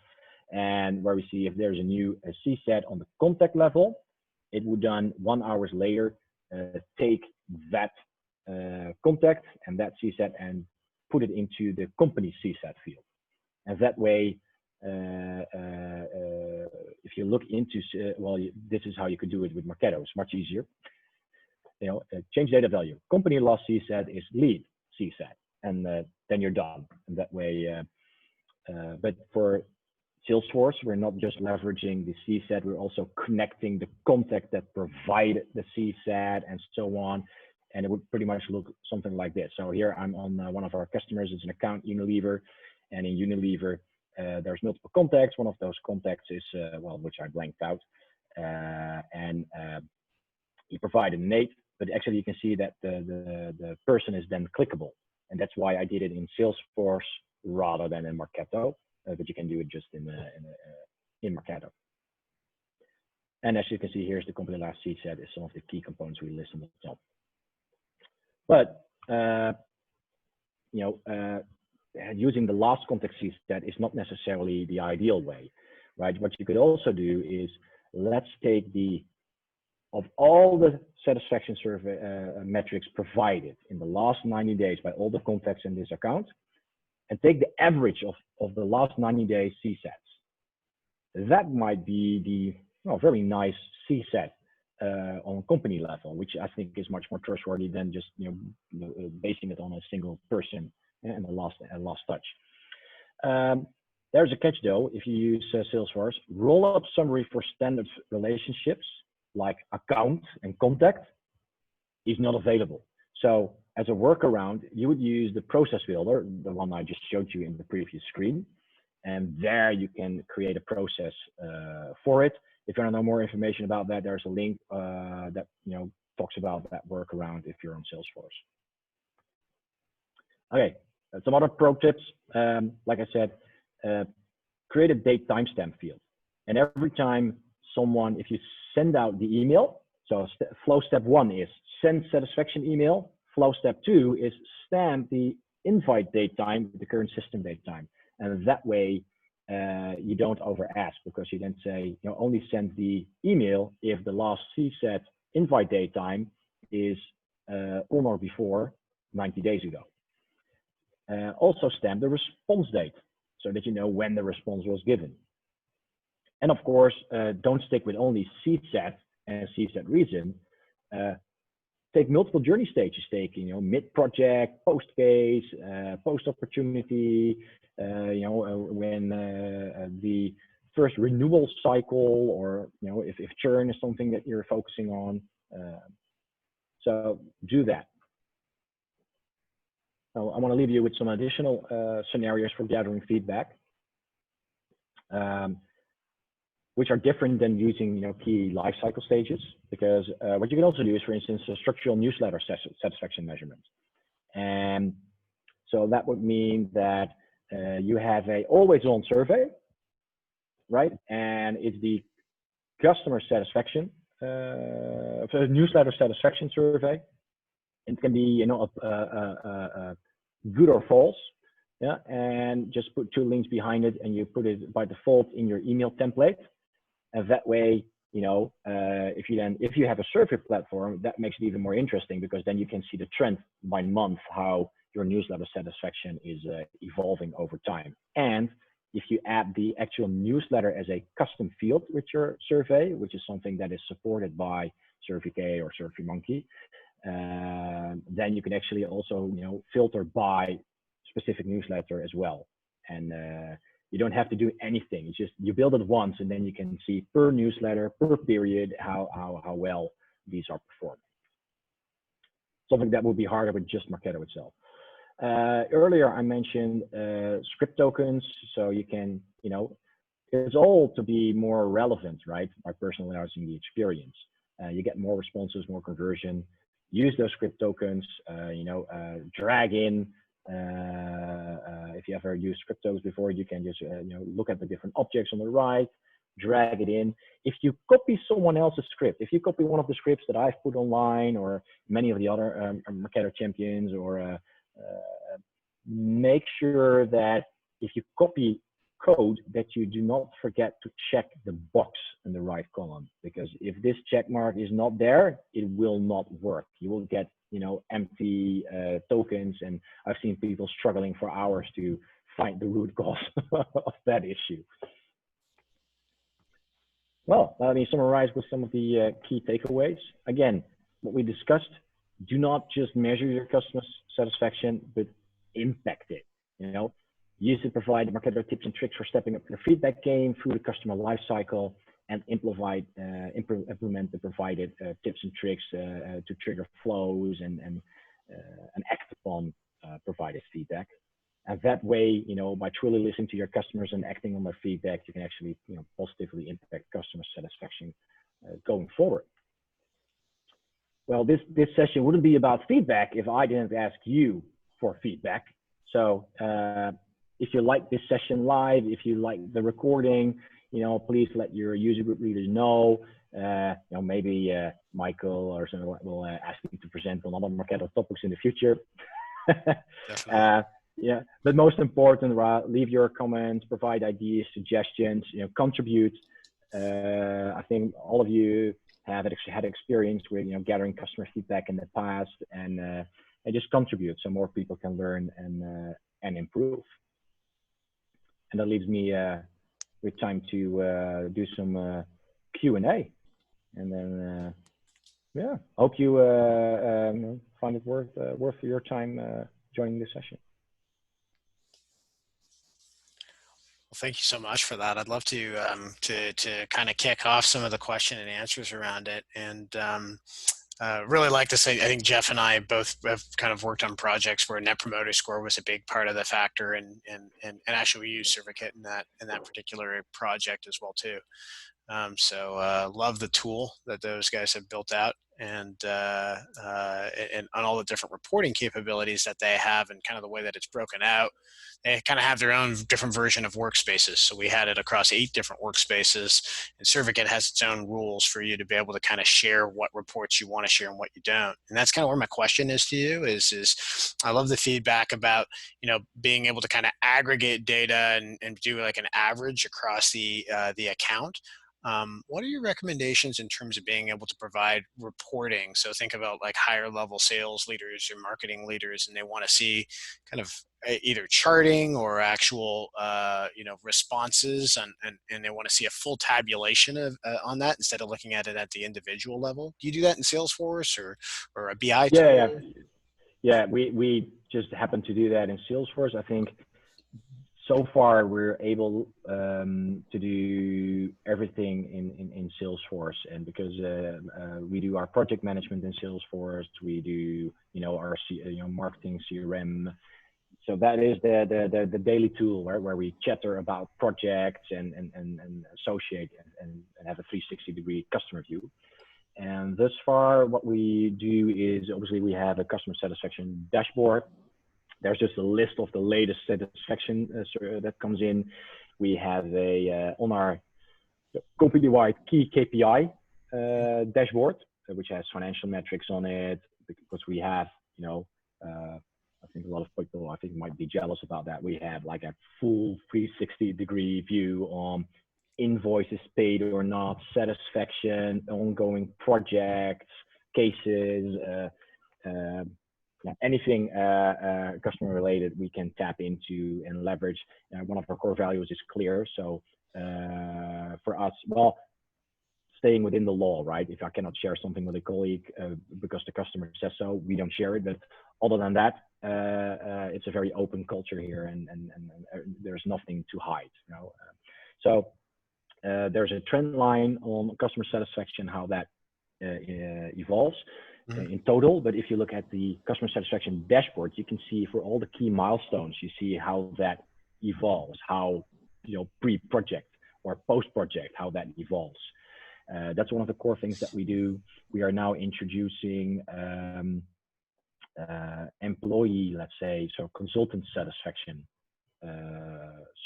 And where we see if there's a new CSAT on the contact level, it would then 1 hour later take that contact and that CSAT and put it into the company CSAT field. And that way, if you look into, well, this is how you could do it with Marketo. It's much easier. Change data value. Company lost CSAT is lead CSAT, and then you're done. And that way, but for Salesforce, we're not just leveraging the CSAT, we're also connecting the contact that provided the CSAT and so on. And it would pretty much look something like this. So here I'm on one of our customers, it's an account, Unilever. And in Unilever, there's multiple contacts. One of those contacts is, well, which I blanked out. And he provided an 8, but actually you can see that the person is then clickable. And that's why I did it in Salesforce rather than in Marketo. But you can do it just in Marketo. And as you can see, here's the company last CSAT is some of the key components we list on the top. But using the last contact CSAT is not necessarily the ideal way, right? What you could also do is let's take of all the satisfaction survey metrics provided in the last 90 days by all the contacts in this account, and take the average of the last 90 days CSATs. that might be the very nice CSAT on company level, which I think is much more trustworthy than just basing it on a single person and the last touch. There's a catch though. If you use Salesforce, roll-up summary for standard relationships like account and contact is not available. So as a workaround, you would use the process builder, the one I just showed you in the previous screen, and there you can create a process for it. If you want to know more information about that, there's a link that talks about that workaround if you're on Salesforce. Okay, some other pro tips. Like I said, create a date timestamp field, and every time someone, if you send out the email, so flow step 1 is send satisfaction email. Flow step 2 is stamp the invite date time with the current system date time. And that way you don't over ask, because you then say, only send the email if the last CSAT invite date time is on or before 90 days ago. Also stamp the response date so that you know when the response was given. And of course, don't stick with only CSAT and CSAT reason. Take multiple journey stages, mid-project, post-case, post-opportunity, when the first renewal cycle, or if churn is something that you're focusing on. So do that. Now, I want to leave you with some additional scenarios for gathering feedback, which are different than using key life cycle stages, because what you can also do is, for instance, a structural newsletter satisfaction measurement. And so that would mean that you have a always on survey, right? And it's the customer satisfaction, newsletter satisfaction survey. It can be good or false, yeah, and just put 2 links behind it, and you put it by default in your email template. And that way, if you have a survey platform, that makes it even more interesting, because then you can see the trend by month, how your newsletter satisfaction is evolving over time. And if you add the actual newsletter as a custom field with your survey, which is something that is supported by SurveyK or SurveyMonkey, then you can actually also filter by specific newsletter as well. And you don't have to do anything. It's just you build it once, and then you can see per newsletter, per period, how well these are performing. Something that would be harder with just Marketo itself. Earlier I mentioned script tokens, so you can, it's all to be more relevant, right? By personalizing the experience. You get more responses, more conversion. Use those script tokens, drag in. If you ever used script tokens before, you can just look at the different objects on the right, drag it in. If you copy someone else's script, if you copy one of the scripts that I've put online, or many of the other Marketo champions, or make sure that if you copy code, that you do not forget to check the box in the right column, because if this check mark is not there, it will not work. You will get empty tokens, and I've seen people struggling for hours to find the root cause of that issue. Well, let me summarize with some of the key takeaways. Again, what we discussed: do not just measure your customer satisfaction, but impact it. Use to provide Marketo tips and tricks for stepping up your feedback game through the customer lifecycle, and implement the provided tips and tricks to trigger flows and act upon provided feedback. And that way, by truly listening to your customers and acting on their feedback, you can actually positively impact customer satisfaction going forward. Well, this session wouldn't be about feedback if I didn't ask you for feedback. So if you like this session live, if you like the recording, please let your user group leaders know. Maybe Michael or someone will ask me to present on other Marketo topics in the future. Yeah, but most important, leave your comments, provide ideas, suggestions, contribute. I think all of you have had experience with gathering customer feedback in the past, and just contribute so more people can learn and improve. And that leaves me with time to do some Q&A. And then, yeah, hope you find it worth your time joining this session. Well, thank you so much for that. I'd love to kind of kick off some of the question and answers around it, and really like to say, I think Jeff and I both have kind of worked on projects where Net Promoter Score was a big part of the factor, and actually we use Certificate in that particular project as well too. So love the tool that those guys have built out, and on all the different reporting capabilities that they have, and kind of the way that it's broken out. They kind of have their own different version of workspaces. So we had it across 8 different workspaces, and Certificate has its own rules for you to be able to kind of share what reports you want to share and what you don't. And that's kind of where my question is to you is I love the feedback about, being able to kind of aggregate data and do like an average across the account. What are your recommendations in terms of being able to provide reporting? So think about like higher level sales leaders or marketing leaders, and they want to see kind of either charting or actual, responses, and they want to see a full tabulation of on that instead of looking at it at the individual level. Do you do that in Salesforce or a BI tool? Yeah. We just happen to do that in Salesforce. I think so far we're able to do everything in Salesforce, and because we do our project management in Salesforce, we do our marketing CRM. So that is the daily tool where we chatter about projects and associate and have a 360-degree customer view. And thus far, what we do is obviously we have a customer satisfaction dashboard. There's just a list of the latest satisfaction that comes in. We have on our company-wide key KPI dashboard, which has financial metrics on it, because we have, I think a lot of people might be jealous about that. We have like a full 360-degree view on invoices paid or not, satisfaction, ongoing projects, cases, anything customer related we can tap into and leverage. One of our core values is clear. So for us, well, staying within the law, right? If I cannot share something with a colleague because the customer says so, we don't share it. But other than that, it's a very open culture here, and there's nothing to hide. So there's a trend line on customer satisfaction, how that evolves in total. But if you look at the customer satisfaction dashboard, you can see for all the key milestones, you see how that evolves, how pre-project or post-project, how that evolves. That's one of the core things that we do. We are now introducing employee, let's say, so consultant satisfaction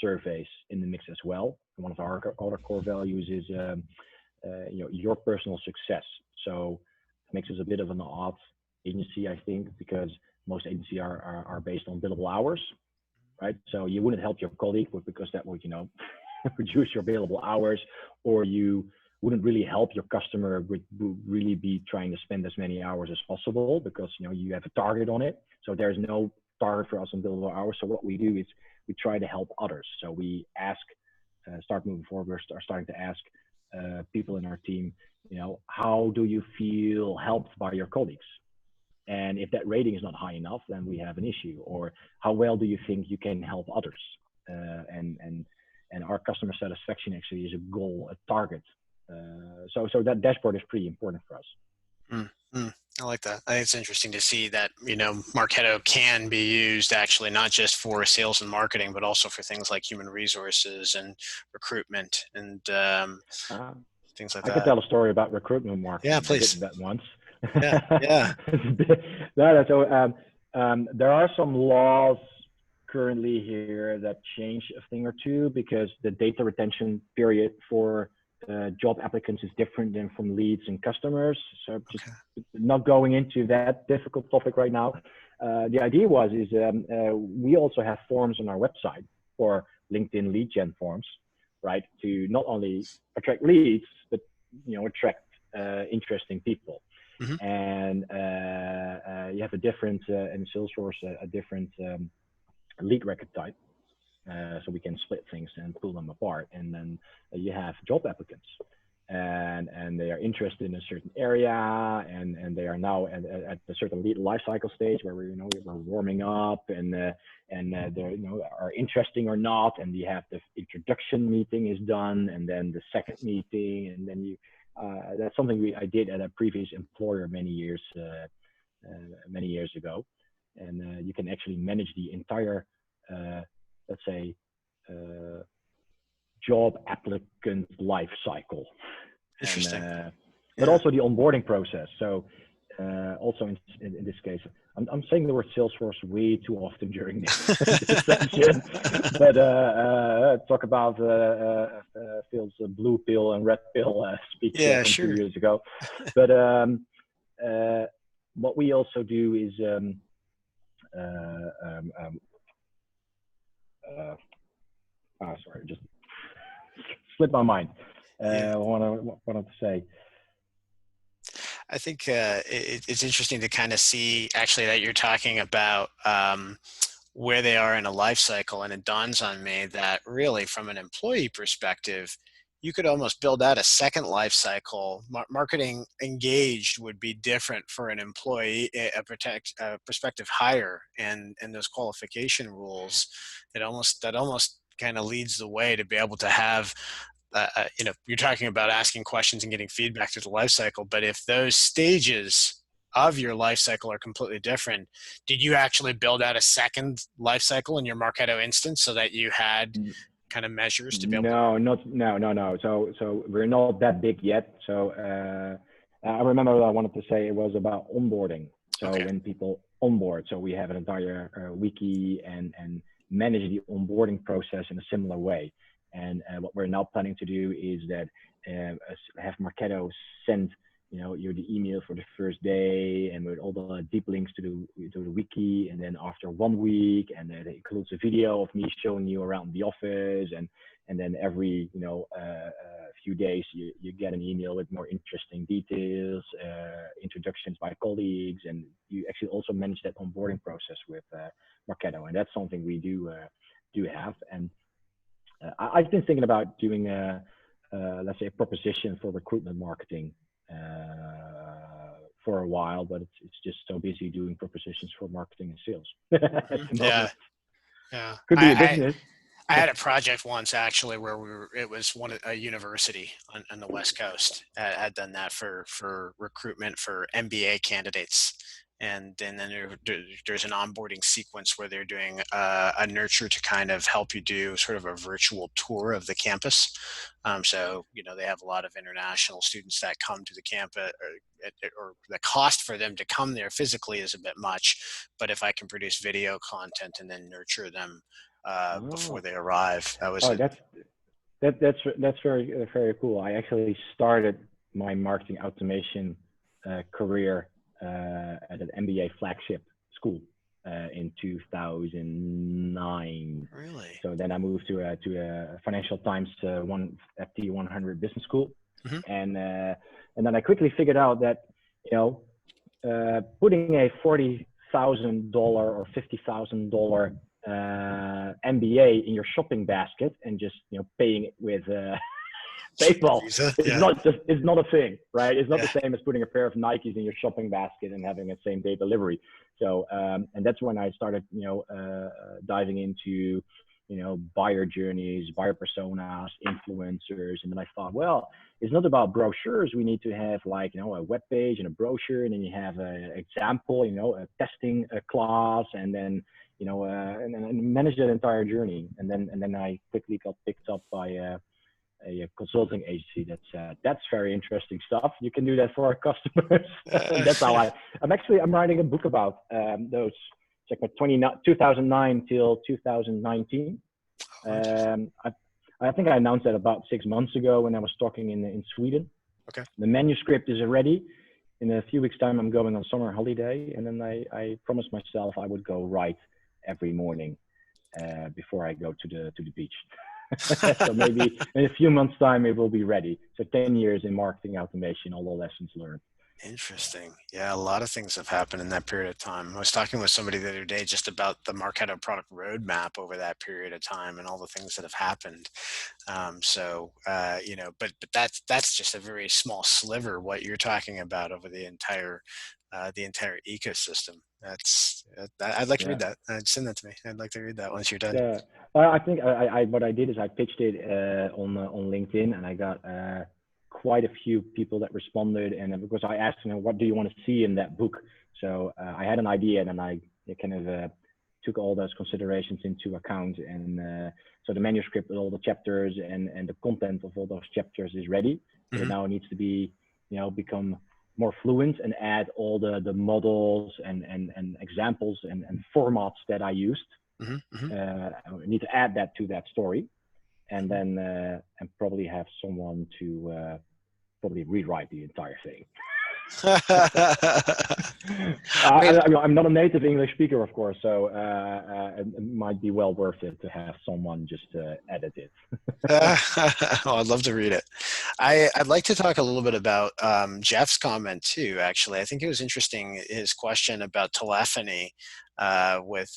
surveys in the mix as well. And one of our other core values is your personal success. So it makes us a bit of an odd agency, I think, because most agencies are based on billable hours, right? So you wouldn't help your colleague because that would reduce your billable hours, or you wouldn't really help your customer would really be trying to spend as many hours as possible because you have a target on it. So there's no target for us on billable hours. So what we do is we try to help others. So we ask, start moving forward, we're starting to ask people in our team, how do you feel helped by your colleagues? And if that rating is not high enough, then we have an issue. Or how well do you think you can help others? And our customer satisfaction actually is a goal, a target. So that dashboard is pretty important for us. I like that. I think it's interesting to see that, Marketo can be used actually not just for sales and marketing, but also for things like human resources and recruitment and things like that. I could tell a story about recruitment marketing. Yeah, please. I did that once. Yeah. There are some laws currently here that change a thing or two because the data retention period for job applicants is different than from leads and customers. So just not going into that difficult topic right now. The idea is we also have forms on our website for LinkedIn lead gen forms, right? To not only attract leads, but attract interesting people. Mm-hmm. And you have a different in Salesforce a different lead record type. So we can split things and pull them apart. And then you have job applicants. And they are interested in a certain area, and they are now at a certain life cycle stage where we're warming up, and they're are interesting or not, and you have the introduction meeting is done, and then the second meeting, and then that's something I did at a previous employer many years ago, and you can actually manage the entire let's say job applicant life cycle. Interesting. But also the onboarding process. So also in this case, I'm saying the word Salesforce way too often during this session. But talk about Phil's blue pill and red pill speech from sure. 2 years ago. But what we also do is sorry, just slipped my mind. What I wanted to say. I think it's interesting to kind of see actually that you're talking about where they are in a life cycle, and it dawns on me that really from an employee perspective, you could almost build out a second life cycle. Marketing engaged would be different for an employee, a prospective hire, and those qualification rules. That almost kind of leads the way to be able to have you're talking about asking questions and getting feedback through the life cycle, but if those stages of your life cycle are completely different, did you actually build out a second life cycle in your Marketo instance so that you had kind of measures to be able No. So we're not that big yet. So I remember what I wanted to say. It was about onboarding. So when people onboard, so we have an entire wiki and manage the onboarding process in a similar way. And what we're now planning to do is that have Marketo send you the email for the first day, and with all the deep links to the wiki, and then after 1 week, and it includes a video of me showing you around the office, and then every few days you get an email with more interesting details, introductions by colleagues, and you actually also manage that onboarding process with Marketo, and that's something we do have. And I've been thinking about doing let's say a proposition for recruitment marketing for a while, but it's just so busy doing propositions for marketing and sales at the moment. Yeah. Could be a business. I had a project once actually where it was a university on the West Coast had done that for recruitment for MBA candidates. And then there's an onboarding sequence where they're doing a nurture to kind of help you do sort of a virtual tour of the campus. So, they have a lot of international students that come to the campus, or the cost for them to come there physically is a bit much. But if I can produce video content and then nurture them before they arrive, that's very, very cool. I actually started my marketing automation career at an MBA flagship school in 2009. Really? So then I moved to a Financial Times FT 100 business school, and then I quickly figured out that putting a $40,000 or $50,000 MBA in your shopping basket and just paying it with PayPal is not a thing, right? It's not the same as putting a pair of Nikes in your shopping basket and having a same day delivery. So and that's when I started diving into buyer journeys, buyer personas, influencers, and then I thought, well, it's not about brochures. We need to have a web page and a brochure, and then you have an example, a testing class, and then and manage that entire journey. And then I quickly got picked up by a consulting agency that said, that's very interesting stuff. You can do that for our customers. And that's how I'm writing a book about those. It's like 2009 till 2019. I think I announced that about 6 months ago when I was talking in Sweden. Okay. The manuscript is ready. In a few weeks' time, I'm going on summer holiday, and then I promised myself I would go write every morning before I go to the beach. So maybe in a few months' time it will be ready. So 10 years in marketing automation, all the lessons learned. Interesting. Yeah, a lot of things have happened in that period of time. I was talking with somebody the other day just about the Marketo product roadmap over that period of time and all the things that have happened. But that's just a very small sliver what you're talking about over the entire ecosystem. I'd like to read Yeah. that. Send that to me. I'd like to read that once you're done. Yeah. Well, I think what I did is I pitched it on LinkedIn, and I got quite a few people that responded. And because I asked them, what do you want to see in that book? So I had an idea, and then I kind of took all those considerations into account. And so the manuscript with all the chapters and the content of all those chapters is ready. So Mm-hmm. now it needs to be, become more fluent and add all the models and examples and formats that I used. Mm-hmm. Mm-hmm. I need to add that to that story, and then and probably have someone to probably rewrite the entire thing. I'm not a native English speaker, of course, so it might be well worth it to have someone just edit it. Oh, I'd love to read it. I'd like to talk a little bit about Jeff's comment too. Actually, I think it was interesting his question about telephony with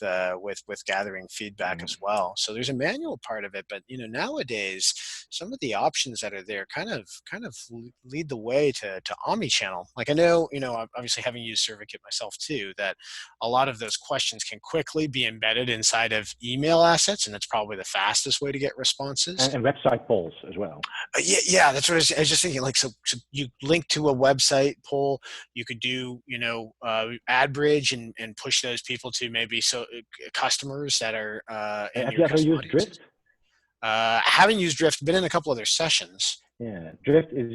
gathering feedback as well. So there's a manual part of it, but nowadays some of the options that are there kind of lead the way to omni-channel. Like I know, obviously having used Cervikit myself too, that a lot of those questions can quickly be embedded inside of email assets, and that's probably the fastest way to get responses. And website polls as well. Yeah, that's what I was just thinking. Like, so you link to a website poll, you could do, AdBridge and push those people to maybe customers that are in Have your you ever custom used audiences. Drift? I haven't used Drift, been in a couple of their sessions. Yeah, Drift is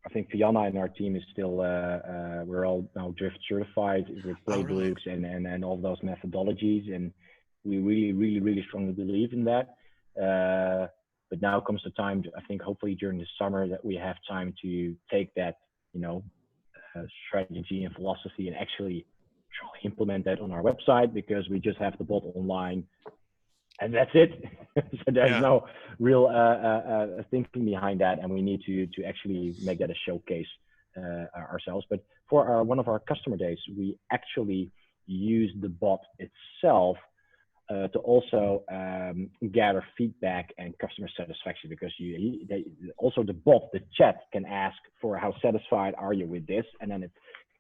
I think Fiona and our team is still, we're all now Drift certified with Oh, really? playbooks and all those methodologies. And we really, really, really strongly believe in that. But now comes the time, I think, hopefully during the summer that we have time to take that, strategy and philosophy and actually try to implement that on our website, because we just have the bot online and that's it. So there's no real thinking behind that, and we need to actually make that a showcase ourselves. But for one of our customer days, we actually use the bot itself to also gather feedback and customer satisfaction, because also the bot, the chat, can ask for how satisfied are you with this, and then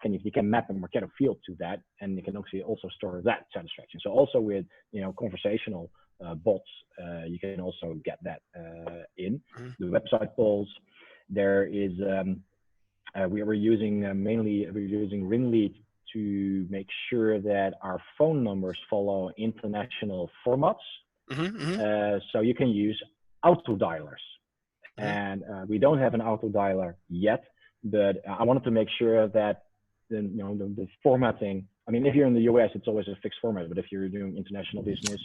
you can map a Marketo field to that, and you can also store that satisfaction. So also with conversational bots, you can also get that in the website polls. There is we're using Ringlead to make sure that our phone numbers follow international formats. So you can use auto dialers, and we don't have an auto dialer yet, but I wanted to make sure that the formatting. I mean, if you're in the US, it's always a fixed format, but if you're doing international business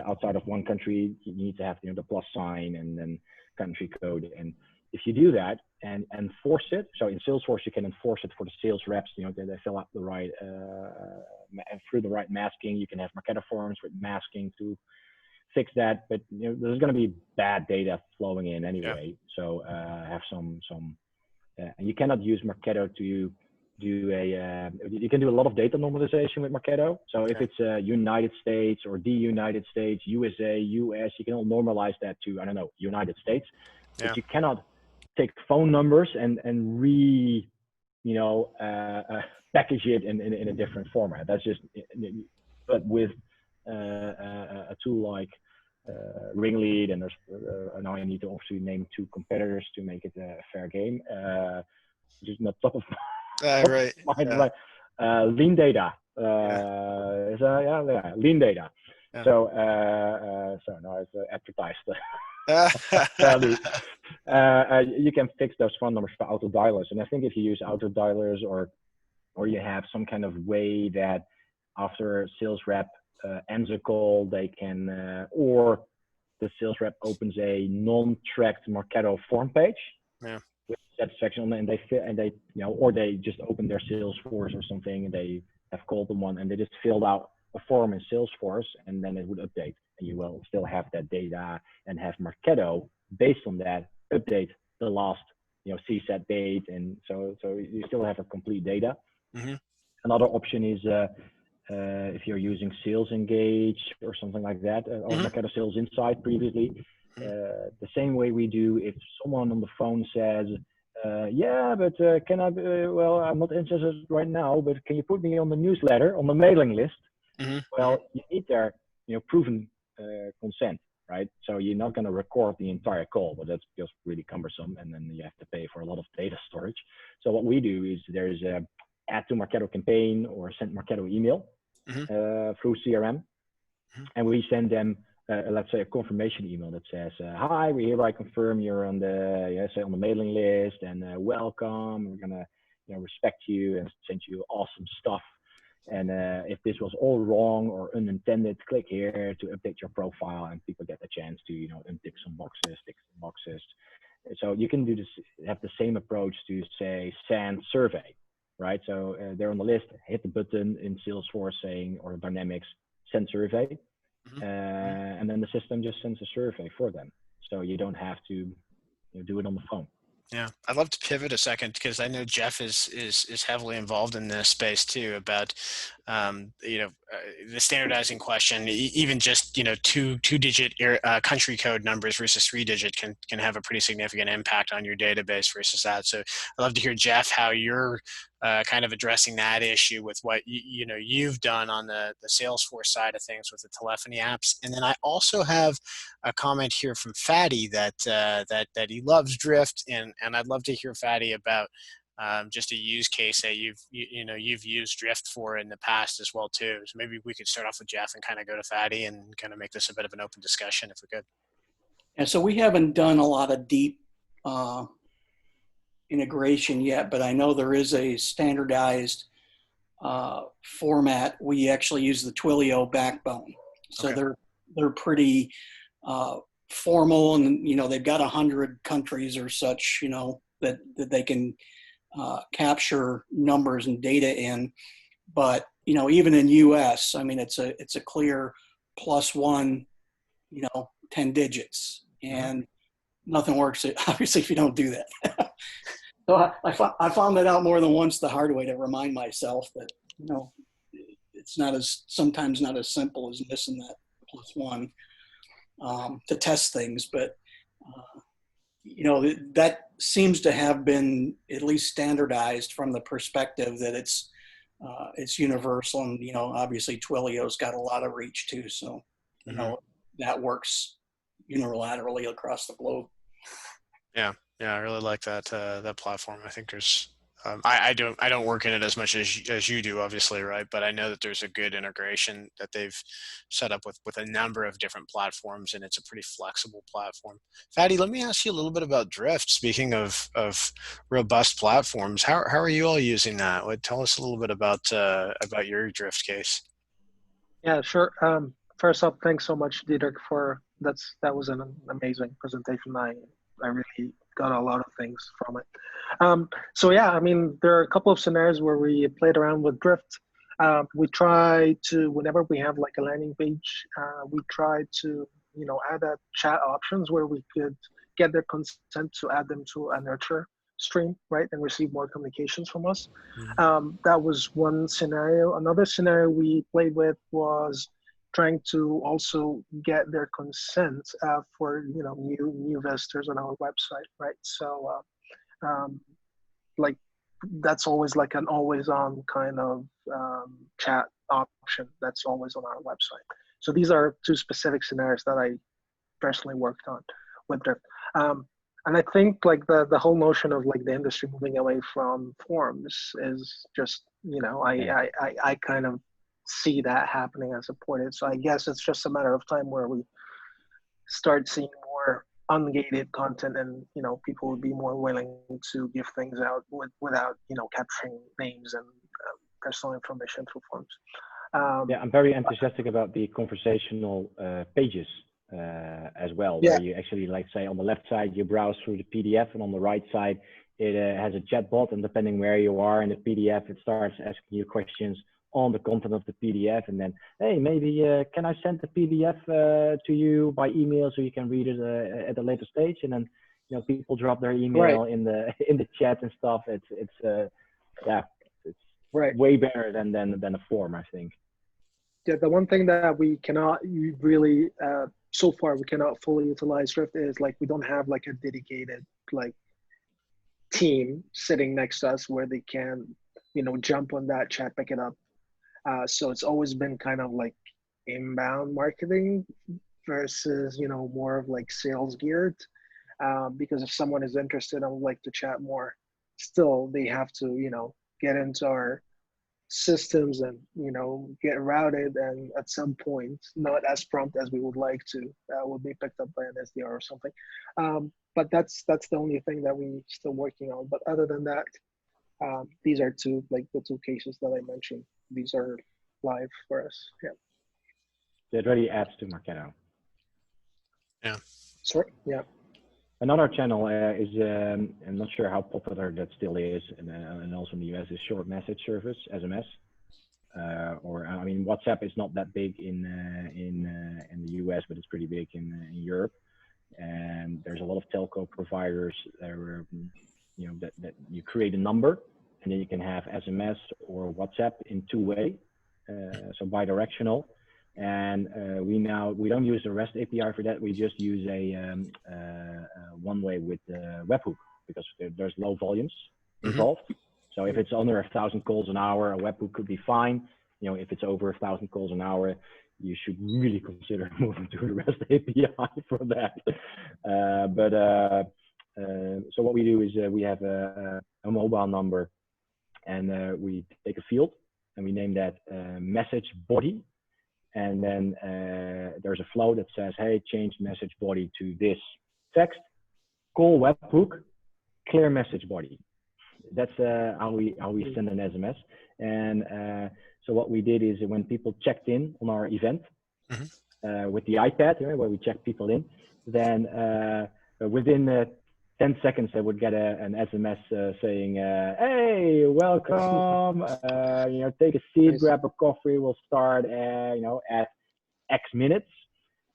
outside of one country, you need to have the plus sign and then country code. And if you do that and enforce it, so in Salesforce you can enforce it for the sales reps, they fill out the right through the right masking. You can have Marketo forms with masking to fix that, but there's going to be bad data flowing in anyway. So have some and you cannot use Marketo to do you can do a lot of data normalization with Marketo. So if it's United States or the United States, USA, US, you can all normalize that to, I don't know, United States. But you cannot take phone numbers and package it in a different format. That's just, but with a tool like Ringlead, and there's now I need to obviously name 2 competitors to make it a fair game. Just not top of Right. Lean data. Lean data. So now it's advertised value. You can fix those phone numbers for auto dialers, and I think if you use auto dialers or you have some kind of way that after a sales rep ends a call, they can or the sales rep opens a non-tracked Marketo form page. With satisfaction on it, and they or they just open their Salesforce or something, and they have called them one, and they just filled out a form in Salesforce, and then it would update, and you will still have that data and have Marketo based on that update the last CSAT date, and so you still have a complete data. Mm-hmm. Another option is if you're using Sales Engage or something like that, or Marketo Sales Insight previously. The same way we do, if someone on the phone says, yeah, but can I, well, I'm not interested right now, but can you put me on the newsletter, on the mailing list? Well, you need their proven consent, right? So you're not going to record the entire call, but that's just really cumbersome, and then you have to pay for a lot of data storage. So what we do is there's a add to Marketo campaign or send Marketo email through CRM, and we send them let's say a confirmation email that says, hi, we hereby confirm you're on the say on the mailing list, and welcome. We're gonna respect you and send you awesome stuff. And if this was all wrong or unintended, click here to update your profile, and people get the chance to untick some boxes, tick some boxes. So you can do this, have the same approach to say send survey, right? So they're on the list, hit the button in Salesforce saying, or Dynamics, send survey. And then the system just sends a survey for them. So you don't have to do it on the phone. Yeah, I'd love to pivot a second because I know Jeff is heavily involved in this space too, about the standardizing question. Even just two-digit country code numbers versus 3-digit can have a pretty significant impact on your database versus that. So I'd love to hear, Jeff, how you're kind of addressing that issue with what you've done on the Salesforce side of things with the telephony apps. And then I also have a comment here from Fatty that he loves Drift, and I'd love to hear, Fatty, about just a use case that you've used Drift for in the past as well too. So maybe we could start off with Jeff and kind of go to Fatty and kind of make this a bit of an open discussion if we could. And so we haven't done a lot of deep integration yet, but I know there is a standardized format. We actually use the Twilio backbone, so okay. they're pretty formal, and they've got 100 countries or such, that they can capture numbers and data in. But even in US, I mean, it's a clear +1, 10 digits, and nothing works obviously if you don't do that. So I found that out more than once the hard way, to remind myself that it's sometimes not as simple as this and that +1 to test things. But that seems to have been at least standardized from the perspective that it's universal, and obviously Twilio's got a lot of reach too, so that works unilaterally across the globe. Yeah, I really like that platform. I think there's I don't work in it as much as you do, obviously, right? But I know that there's a good integration that they've set up with a number of different platforms, and it's a pretty flexible platform. Fatty, let me ask you a little bit about Drift. Speaking of robust platforms, how are you all using that? Tell us a little bit about your Drift case. Yeah, sure. First up, thanks so much, Diederik, that was an amazing presentation. I really got a lot of things from it. So yeah, I mean, there are a couple of scenarios where we played around with Drift. We try to, whenever we have like a landing page, we try to, add a chat options where we could get their consent to add them to a nurture stream, right, and receive more communications from us. That was one scenario. Another scenario we played with was trying to also get their consent for new visitors on our website, right? So like that's always like an always on kind of chat option that's always on our website. So these are two specific scenarios that I personally worked on with Drift. And I think like the whole notion of like the industry moving away from forms is just, I kind of see that happening and support it. So I guess it's just a matter of time where we start seeing more ungated content, and people would be more willing to give things out without capturing names and personal information through forms. Yeah, I'm very enthusiastic about the conversational pages as well, where you actually, like, say, on the left side you browse through the PDF, and on the right side it has a chat bot, and depending where you are in the PDF, it starts asking you questions on the content of the PDF, and then, hey, maybe can I send the PDF to you by email so you can read it at a later stage? And then people drop their Right. email in the chat and stuff. It's Right. way better than a form, I think. Yeah, the one thing that we cannot really so far we cannot fully utilize Drift is like we don't have like a dedicated like team sitting next to us where they can jump on that chat, pick it up. So it's always been kind of like inbound marketing versus more of like sales geared, because if someone is interested and would like to chat more, still they have to get into our systems and get routed, and at some point, not as prompt as we would like to, will be picked up by an SDR or something. But that's the only thing that we still working on. But other than that, these are the two cases that I mentioned. These are live for us. Yeah. It really adds to Marketo. Yeah. Sorry. Yeah. Another channel is, I'm not sure how popular that still is, and also in the US, is short message service, SMS. WhatsApp is not that big in the US, but it's pretty big in Europe. And there's a lot of telco providers that you create a number, and then you can have SMS or WhatsApp in two-way, so bi-directional. And we don't use the REST API for that. We just use a one-way with the webhook, because there's low volumes involved. So if it's under 1,000 calls an hour, a webhook could be fine. If it's over 1,000 calls an hour, you should really consider moving to the REST API for that. So what we do is we have a mobile number, and we take a field and we name that message body. And then there's a flow that says, hey, change message body to this text, call webhook, clear message body. That's how we send an SMS. And so what we did is when people checked in on our event with the iPad, where we check people in, then within 10 seconds, they would get an SMS saying, hey, welcome, take a seat, grab a coffee, we'll start, at X minutes.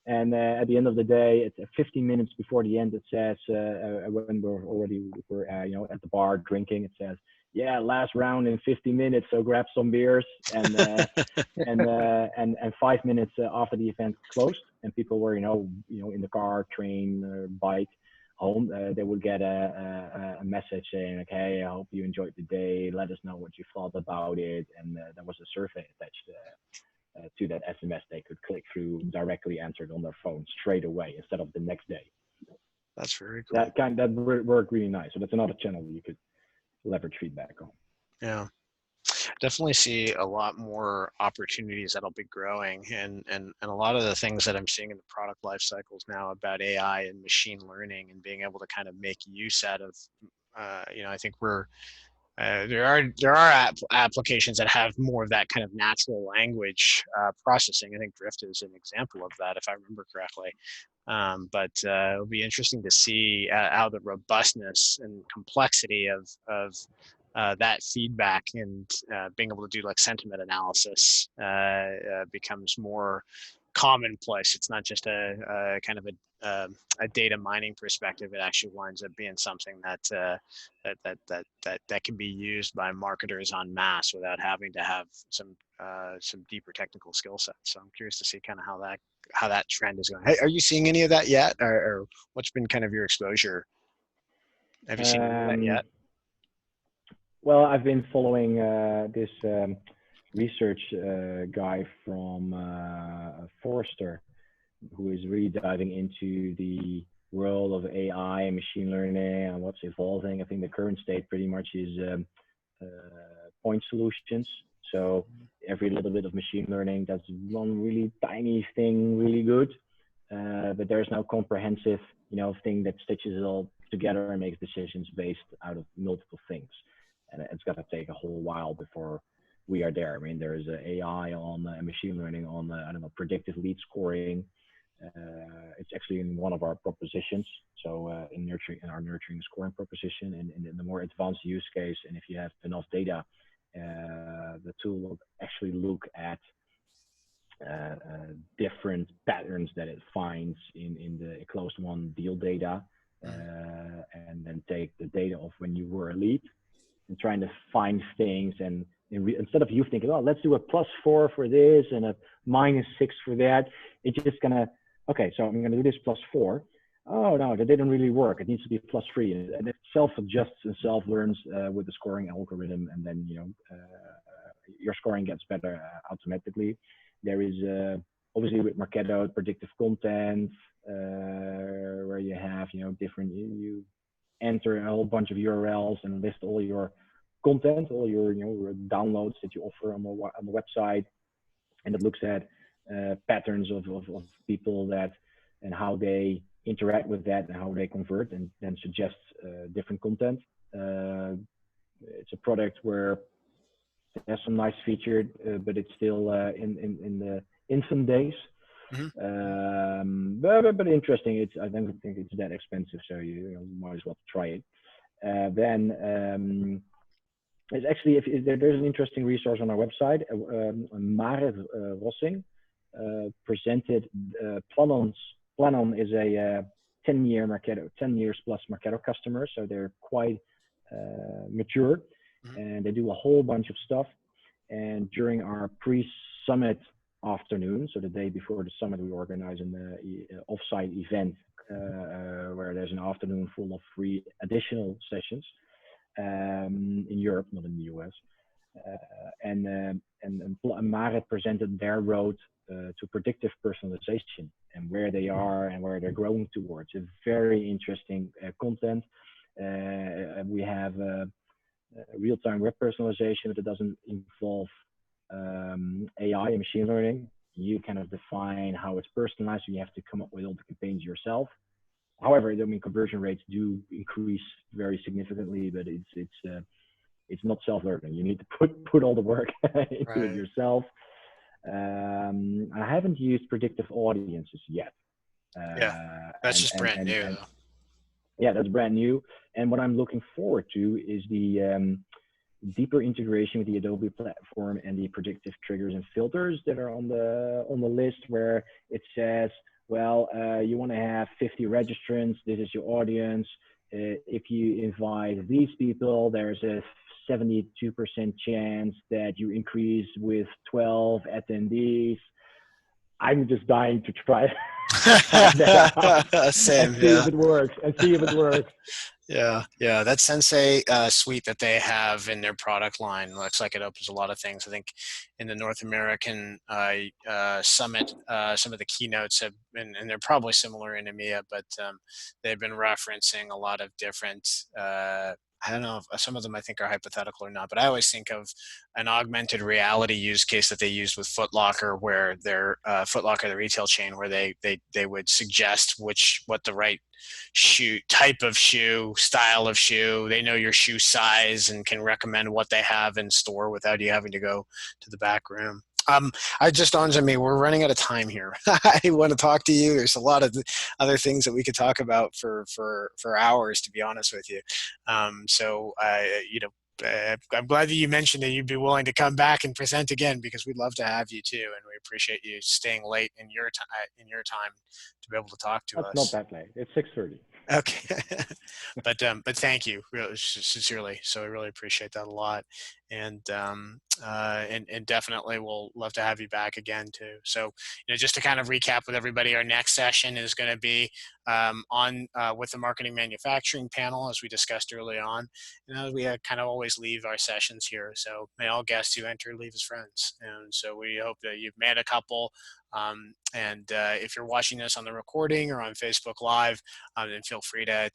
And at the end of the day, it's 15 minutes before the end, it says, when we're at the bar drinking, it says, yeah, last round in 50 minutes, so grab some beers. And and 5 minutes after the event closed, and people were, in the car, train, bike, home, they would get a message saying, okay, I hope you enjoyed the day. Let us know what you thought about it. And there was a survey attached to that SMS. They could click through, directly answered on their phone straight away instead of the next day. That's very cool. That worked really nice. So that's another channel you could leverage feedback on. Yeah. Definitely see a lot more opportunities that'll be growing, and a lot of the things that I'm seeing in the product life cycles now about AI and machine learning and being able to kind of make use out of, I think there are applications that have more of that kind of natural language processing. I think Drift is an example of that, if I remember correctly. But it'll be interesting to see how the robustness and complexity of that feedback and being able to do like sentiment analysis becomes more commonplace. It's not just a kind of a data mining perspective. It actually winds up being something that can be used by marketers en masse without having to have some deeper technical skill sets. So I'm curious to see kind of how that trend is going. Hey, are you seeing any of that yet, or what's been kind of your exposure? Have you seen any of that yet? Well, I've been following this research guy from Forrester, who is really diving into the world of AI and machine learning and what's evolving. I think the current state pretty much is point solutions. So every little bit of machine learning does one really tiny thing really good, but there's no comprehensive, thing that stitches it all together and makes decisions based out of multiple things. And it's going to take a whole while before we are there. I mean, there is AI on machine learning on, predictive lead scoring. It's actually in one of our propositions. So in our nurturing scoring proposition, and in the more advanced use case, and if you have enough data, the tool will actually look at different patterns that it finds in the closed won deal data. then take the data of when you were a lead and trying to find things. And instead of you thinking, oh, let's do a +4 for this and a -6 for that, it's just gonna, okay, so I'm gonna do this +4. Oh no, that didn't really work. It needs to be +3, and it self-adjusts and self-learns with the scoring algorithm, and then your scoring gets better automatically. There is obviously with Marketo predictive content, where you have different, you enter a whole bunch of URLs and list all your content, all your your downloads that you offer on the website, and it looks at patterns of people that and how they interact with that and how they convert, and then suggests different content. It's a product where it has some nice features, but it's still in the infant days. Mm-hmm. But interesting. I don't think it's that expensive, so you might as well try it. Then it's actually, there's an interesting resource on our website. Marit Rossing presented Planon is a 10 years plus Marketo customer, so they're quite mature, and they do a whole bunch of stuff. And during our pre-summit afternoon, so the day before the summit, we organize an off-site event where there's an afternoon full of free additional sessions in Europe, not in the US. And Marit presented their road to predictive personalization and where they are and where they're growing towards. It's very interesting content. We have real-time web personalization, but it doesn't involve AI and machine learning. You kind of define how it's personalized, and you have to come up with all the campaigns yourself. However, I mean, conversion rates do increase very significantly, but it's not self-learning. You need to put all the work into it yourself. I haven't used predictive audiences yet. That's just brand new. Yeah, that's brand new. And what I'm looking forward to is the deeper integration with the Adobe platform and the predictive triggers and filters that are on the list, where it says, well, you want to have 50 registrants. This is your audience. If you invite these people, there's a 72% chance that you increase with 12 attendees. I'm just dying to try Same, see if it works. Yeah, that Sensei suite that they have in their product line looks like it opens a lot of things. I think in the North American summit, some of the keynotes have been, and they're probably similar in EMEA, but they've been referencing a lot of different, I don't know if some of them I think are hypothetical or not, but I always think of an augmented reality use case that they used with Foot Locker, where their Foot Locker, the retail chain, where they would suggest what the right shoe, type of shoe, style of shoe. They know your shoe size and can recommend what they have in store without you having to go to the back room. I just dawns on me, we're running out of time here. I want to talk to you. There's a lot of other things that we could talk about for hours, to be honest with you. So I'm glad that you mentioned that you'd be willing to come back and present again, because we'd love to have you too, and we appreciate you staying late in your time to be able to talk to us. That's not that late. It's 6:30. Okay, but thank you, really, sincerely. So I really appreciate that a lot, and definitely we'll love to have you back again too. So just to kind of recap with everybody, our next session is going to be with the marketing manufacturing panel, as we discussed early on. We kind of always leave our sessions here. So may all guests who enter leave as friends, and so we hope that you've met a couple. If you're watching this on the recording or on Facebook Live, then feel free to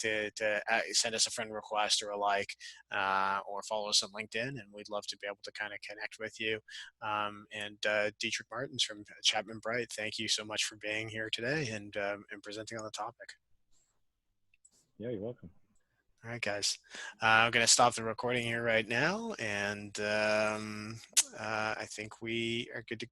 send us a friend request or a like, or follow us on LinkedIn, and we'd love to be able to kind of connect with you. Diederik Martens from Chapman Bright, thank you so much for being here today and presenting on the topic. Yeah, you're welcome. All right, guys. I'm going to stop the recording here right now, and I think we are good to